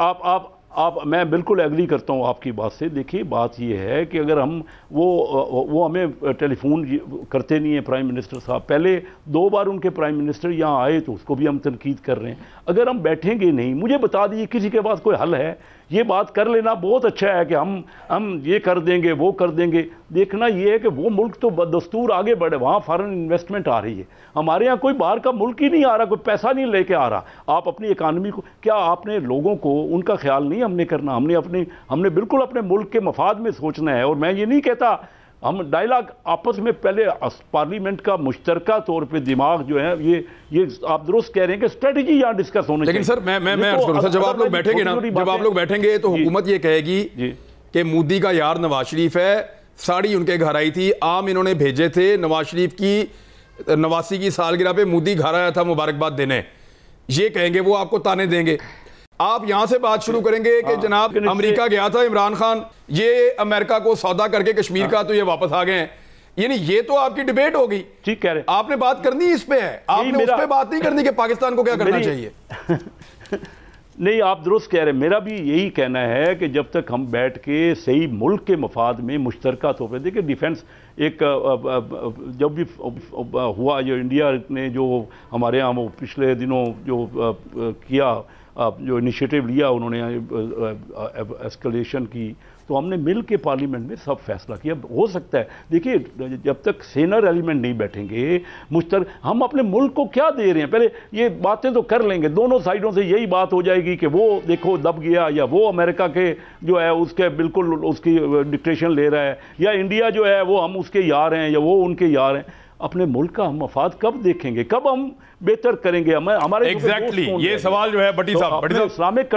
میں بالکل ایگری کرتا ہوں آپ کی بات سے. دیکھیے بات یہ ہے کہ اگر ہم وہ ہمیں ٹیلی فون کرتے نہیں ہیں پرائم منسٹر صاحب. پہلے 2 بار ان کے پرائم منسٹر یہاں آئے تو اس کو بھی ہم تنقید کر رہے ہیں. اگر ہم بیٹھیں گے نہیں، مجھے بتا دیجیے کسی کے پاس کوئی حل ہے؟ یہ بات کر لینا بہت اچھا ہے کہ ہم یہ کر دیں گے، وہ کر دیں گے. دیکھنا یہ ہے کہ وہ ملک تو بدستور آگے بڑھے، وہاں فارن انویسٹمنٹ آ رہی ہے. ہمارے یہاں کوئی باہر کا ملک ہی نہیں آ رہا، کوئی پیسہ نہیں لے کے آ رہا. آپ اپنی اکانومی کو، کیا آپ نے لوگوں کو ان کا خیال نہیں ہم نے کرنا؟ ہم نے بالکل اپنے ملک کے مفاد میں سوچنا ہے. اور میں یہ نہیں کہتا ہم ڈائلاگ آپس میں، پہلے پارلیمنٹ کا مشترکہ طور پہ دماغ جو ہے، یہ آپ درست کہہ رہے ہیں کہ اسٹریٹجی یہاں ڈسکس ہونے چاہیے. لیکن سر میں عرض کروں سر، جب آپ لوگ بیٹھیں گے نا، جب آپ لوگ بیٹھیں گے تو حکومت یہ کہے گی کہ مودی کا یار نواز شریف ہے، ساڑی ان کے گھر آئی تھی، آم انہوں نے بھیجے تھے، نواز شریف کی 89 کی سالگرہ پہ مودی گھر آیا تھا مبارکباد دینے، یہ کہیں گے، وہ آپ کو تانے دیں گے. آپ یہاں سے بات شروع کریں گے کہ جناب امریکہ گیا تھا عمران خان، یہ امریکہ کو سودا کر کے کشمیر کا، تو یہ واپس آ گئے ہیں. یعنی یہ تو آپ کی ڈیبیٹ ہوگی. ٹھیک کہہ رہے ہیں. آپ نے بات کرنی اس پہ ہے، آپ نے اس پہ بات نہیں کرنی کہ پاکستان کو کیا کرنا چاہیے. نہیں، آپ درست کہہ رہے ہیں. میرا بھی یہی کہنا ہے کہ جب تک ہم بیٹھ کے صحیح ملک کے مفاد میں مشترکہ طور پہ، دیکھیں ڈیفنس ایک جب بھی ہوا، جو انڈیا نے جو ہمارے ہاں وہ پچھلے دنوں جو کیا، جو انیشیٹو لیا انہوں نے ایسکلیشن کی، تو ہم نے مل کے پارلیمنٹ میں سب فیصلہ کیا. ہو سکتا ہے، دیکھیے جب تک سینر ایلیمنٹ نہیں بیٹھیں گے ہم اپنے ملک کو کیا دے رہے ہیں؟ پہلے یہ باتیں تو کر لیں گے، دونوں سائیڈوں سے یہی بات ہو جائے گی کہ وہ دیکھو دب گیا، یا وہ امریکہ کے جو ہے اس کے بالکل اس کی ڈکٹیشن لے رہا ہے، یا انڈیا جو ہے وہ ہم اس کے یار ہیں یا وہ ان کے یار ہیں. اپنے ملک کا ہم مفاد کب دیکھیں گے؟ کب ہم بہتر کریں گے؟ ہمارے ایگزیکٹلی یہ سوال جو ہے بٹی صاحب، اسلامک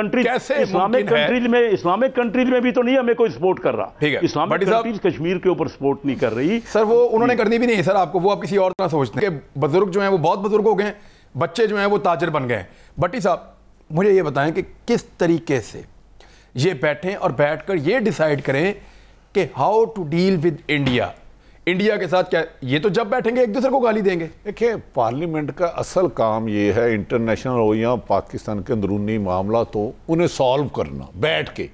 کنٹریز میں بھی تو نہیں ہمیں کوئی سپورٹ کر رہا. اسلامک کنٹریز کشمیر کے اوپر سپورٹ نہیں کر رہی. سر وہ انہوں نے کرنی بھی نہیں ہے سر آپ کو، وہ آپ کسی اور طرح سوچتے ہیں کہ بزرگ جو ہیں وہ بہت بزرگ ہو گئے، بچے جو ہیں وہ تاجر بن گئے. بٹی صاحب مجھے یہ بتائیں کہ کس طریقے سے یہ بیٹھیں اور بیٹھ کر یہ ڈیسائیڈ کریں کہ how to deal with India کے ساتھ، کیا یہ تو جب بیٹھیں گے ایک دوسرے کو گالی دیں گے؟ دیکھیں پارلیمنٹ کا اصل کام یہ ہے انٹرنیشنل ہو یا پاکستان کے اندرونی معاملات ہو، انہیں سالو کرنا بیٹھ کے.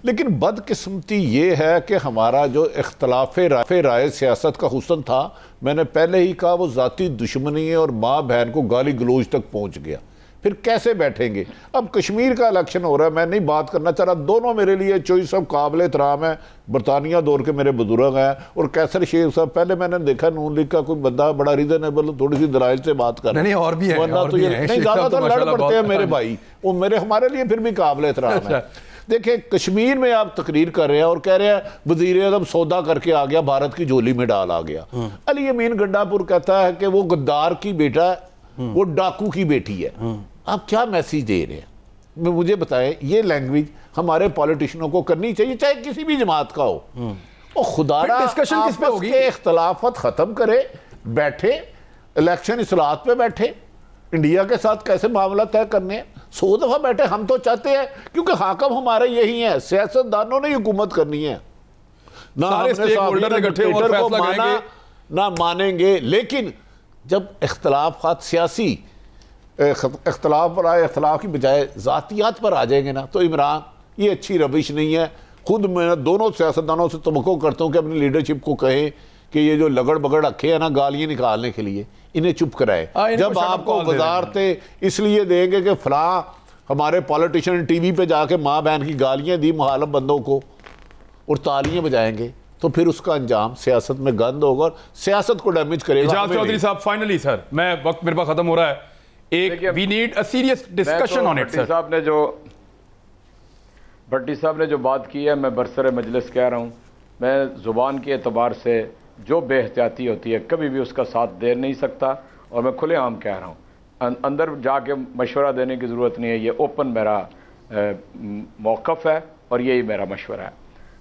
لیکن بدقسمتی یہ ہے کہ ہمارا جو اختلاف رائے سیاست کا حسن تھا، میں نے پہلے ہی کہا، وہ ذاتی دشمنی ہے اور ماں بہن کو گالی گلوچ تک پہنچ گیا. پھر کیسے بیٹھیں گے؟ اب کشمیر کا الیکشن ہو رہا ہے، میں نہیں بات کرنا چاہ رہا، دونوں میرے لیے چوائس صاحب قابل احترام ہے، برطانیہ دور کے میرے بزرگ ہیں، اور کیسر شیخ صاحب پہلے میں نے دیکھا نون لیگ کا کوئی بندہ بڑا ریزنیبل تھوڑی سی دلائل سے بات کر رہا ہے. نہیں اور بھی ہیں، نہیں زیادہ تر لڑ پڑتے ہیں میرے بھائی، وہ ہمارے لیے پھر بھی قابل احترام ہے. دیکھیں کشمیر میں آپ تقریر کر رہے ہیں اور کہہ رہے ہیں وزیر اعظم سودا کر کے آ گیا، بھارت کی جھولی میں ڈال آ گیا. علی امین گنڈا پور کہتا ہے کہ وہ غدار کی بیٹا ہے، وہ ڈاکو کی بیٹی ہے. آپ کیا میسیج دے رہے ہیں؟ مجھے بتائیں، یہ لینگویج ہمارے پالیٹیشنوں کو کرنی چاہیے، چاہے کسی بھی جماعت کا ہو. اور خدا را آپس کے اختلافات ختم کرے، بیٹھے الیکشن اصلاحات پہ بیٹھے، انڈیا کے ساتھ کیسے معاملہ طے کرنے ہیں 100 دفعہ بیٹھے. ہم تو چاہتے ہیں، کیونکہ حاکم ہمارے یہی ہیں، سیاست دانوں نے حکومت کرنی ہے، نہ ہم نے کو مانا نہ مانیں گے. لیکن جب اختلافات سیاسی اختلاف کی بجائے ذاتیات پر آ جائیں گے نا، تو عمران یہ اچھی روش نہیں ہے. خود میں دونوں سیاستدانوں سے توقع کرتا ہوں کہ اپنی لیڈرشپ کو کہیں کہ یہ جو لگڑ بگڑ رکھے ہیں نا گالیاں نکالنے کے لیے، انہیں چپ کرائے. جب آپ کو وزارتیں اس لیے دیں گے کہ فلاں ہمارے پولیٹیشین ٹی وی پہ جا کے ماں بہن کی گالیاں دی مخالف بندوں کو اور تالیاں بجائیں گے، تو پھر اس کا انجام سیاست میں گند ہوگا اور سیاست کو ڈیمیج کرے گا. اجاز چودھری صاحب فائنلی سر، میں وقت میرے پاس ختم ہو رہا ہے، we need a serious discussion on it, sir. بھٹی صاحب نے جو بات کی ہے، میں برسر مجلس کہہ رہا ہوں، میں زبان کے اعتبار سے جو بے احتیاطی ہوتی ہے کبھی بھی اس کا ساتھ دے نہیں سکتا، اور میں کھلے عام کہہ رہا ہوں، اندر جا کے مشورہ دینے کی ضرورت نہیں ہے. یہ اوپن میرا موقف ہے اور یہی میرا مشورہ ہے.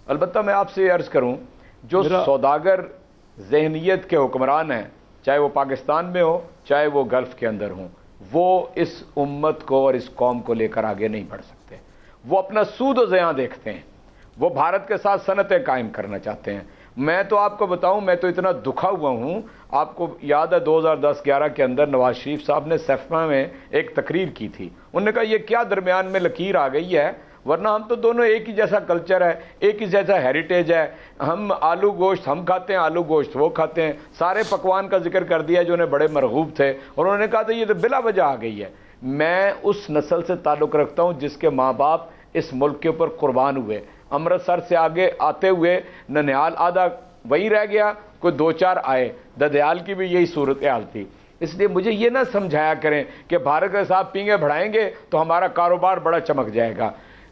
البتہ میں آپ سے یہ عرض کروں، جو سوداگر ذہنیت کے حکمران ہیں، چاہے وہ پاکستان میں ہو چاہے وہ گلف کے اندر ہوں، وہ اس امت کو اور اس قوم کو لے کر آگے نہیں بڑھ سکتے. وہ اپنا سود و زیاں دیکھتے ہیں, وہ بھارت کے ساتھ صنعتیں قائم کرنا چاہتے ہیں. میں تو آپ کو بتاؤں, میں تو اتنا دکھا ہوا ہوں. آپ کو یاد ہے 2010-11 کے اندر نواز شریف صاحب نے سیفما میں ایک تقریر کی تھی. انہوں نے کہا یہ کیا درمیان میں لکیر آ گئی ہے, ورنہ ہم تو دونوں ایک ہی جیسا کلچر ہے, ایک ہی جیسا ہیریٹیج ہے. ہم آلو گوشت ہم کھاتے ہیں, آلو گوشت وہ کھاتے ہیں. سارے پکوان کا ذکر کر دیا جو انہیں بڑے مرغوب تھے, اور انہوں نے کہا تھا یہ تو بلا وجہ آ گئی ہے. میں اس نسل سے تعلق رکھتا ہوں جس کے ماں باپ اس ملک کے اوپر قربان ہوئے. امرتسر سے آگے آتے ہوئے ننیال آدھا وہی رہ گیا, کوئی 2-4 آئے. ددیال کی بھی یہی صورتحال تھی. اس لیے مجھے یہ نہ سمجھایا کریں کہ بھارت کے ساتھ پینگے بڑھائیں گے تو ہمارا کاروبار بڑا چمک جائے گا.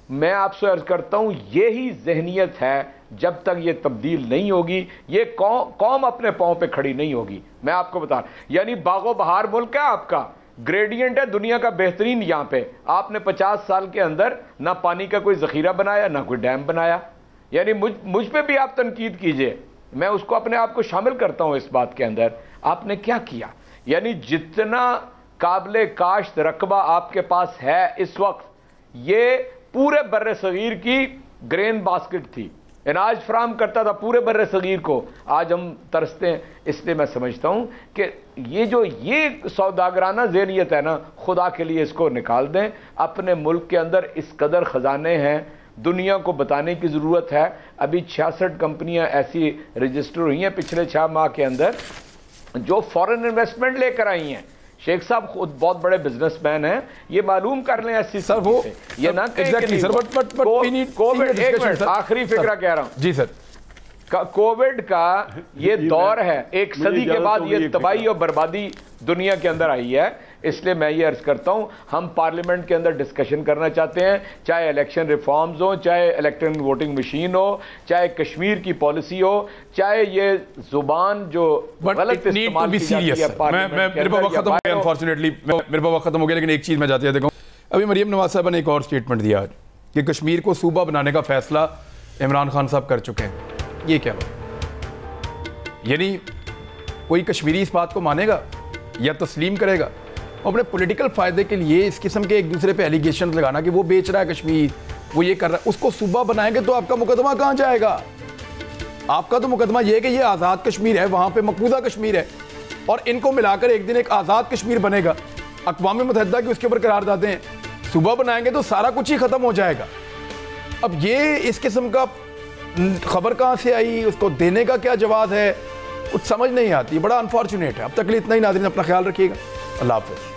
میں آپ سے عرض کرتا ہوں یہی ذہنیت ہے, جب تک یہ تبدیل نہیں ہوگی یہ قوم اپنے پاؤں پہ کھڑی نہیں ہوگی. میں آپ کو بتا, یعنی باغ و بہار ملک ہے آپ کا, گریڈینٹ ہے دنیا کا بہترین. یہاں پہ آپ نے 50 سال کے اندر نہ پانی کا کوئی ذخیرہ بنایا نہ کوئی ڈیم بنایا. یعنی مجھ پہ بھی آپ تنقید کیجئے, میں اس کو اپنے آپ کو شامل کرتا ہوں اس بات کے اندر. آپ نے کیا کیا؟ یعنی جتنا قابل کاشت رقبہ آپ کے پاس ہے اس وقت, یہ پورے بر صغیر کی گرین باسکٹ تھی, اناج فراہم کرتا تھا پورے بر صغیر کو. آج ہم ترستے ہیں. اس لیے میں سمجھتا ہوں کہ یہ سوداگرانہ ذہنیت ہے نا, خدا کے لیے اس کو نکال دیں. اپنے ملک کے اندر اس قدر خزانے ہیں, دنیا کو بتانے کی ضرورت ہے. ابھی 66 کمپنیاں ایسی رجسٹر ہوئی ہیں پچھلے 6 ماہ کے اندر جو فورن انویسٹمنٹ لے کر آئی ہیں. شیخ صاحب خود بہت بڑے بزنس مین ہیں, یہ معلوم کر لیں ایسی سر. وہ یہ نہ کووڈ, ایک منٹ آخری فکرہ کہہ رہا ہوں جی سر, کووڈ کا یہ دور ہے, ایک صدی کے بعد یہ تباہی اور بربادی دنیا کے اندر آئی ہے. اس لیے میں یہ عرض کرتا ہوں ہم پارلیمنٹ کے اندر ڈسکشن کرنا چاہتے ہیں, چاہے الیکشن ریفارمز ہوں, چاہے الیکٹرانک ووٹنگ مشین ہو, چاہے کشمیر کی پالیسی ہو, چاہے یہ زبان جو غلط استعمال کی جاتی ہے پارلیمنٹ کے اندر. انفارچونیٹلی میرے پاس وقت ختم ہو گیا, لیکن ایک چیز میں جاتے دیکھوں. ابھی مریم نواز صاحبہ نے ایک اور سٹیٹمنٹ دیا کہ کشمیر کو صوبہ بنانے کا فیصلہ عمران خان صاحب کر چکے ہیں. یہ کیا بات؟ یعنی کوئی کشمیری اس بات کو مانے گا یا تسلیم کرے گا؟ اپنے پولیٹیکل فائدے کے لیے اس قسم کے ایک دوسرے پہ ایلیگیشن لگانا کہ وہ بیچ رہا ہے کشمیر, وہ یہ کر رہا ہے, اس کو صوبہ بنائیں گے تو آپ کا مقدمہ کہاں جائے گا؟ آپ کا تو مقدمہ یہ ہے کہ یہ آزاد کشمیر ہے, وہاں پہ مقبوضہ کشمیر ہے, اور ان کو ملا کر ایک دن ایک آزاد کشمیر بنے گا. اقوام متحدہ کی اس کے اوپر قراردادیں ہیں, صوبہ بنائیں گے تو سارا کچھ ہی ختم ہو جائے گا. اب یہ اس قسم کا خبر کہاں سے آئی, اس کو دینے کا کیا جواز ہے, کچھ سمجھ نہیں آتی. بڑا انفارچونیٹ ہے. اب تک کے لیے اتنا ہی. ناظرین اپنا خیال رکھیے گا. اللہ حافظ.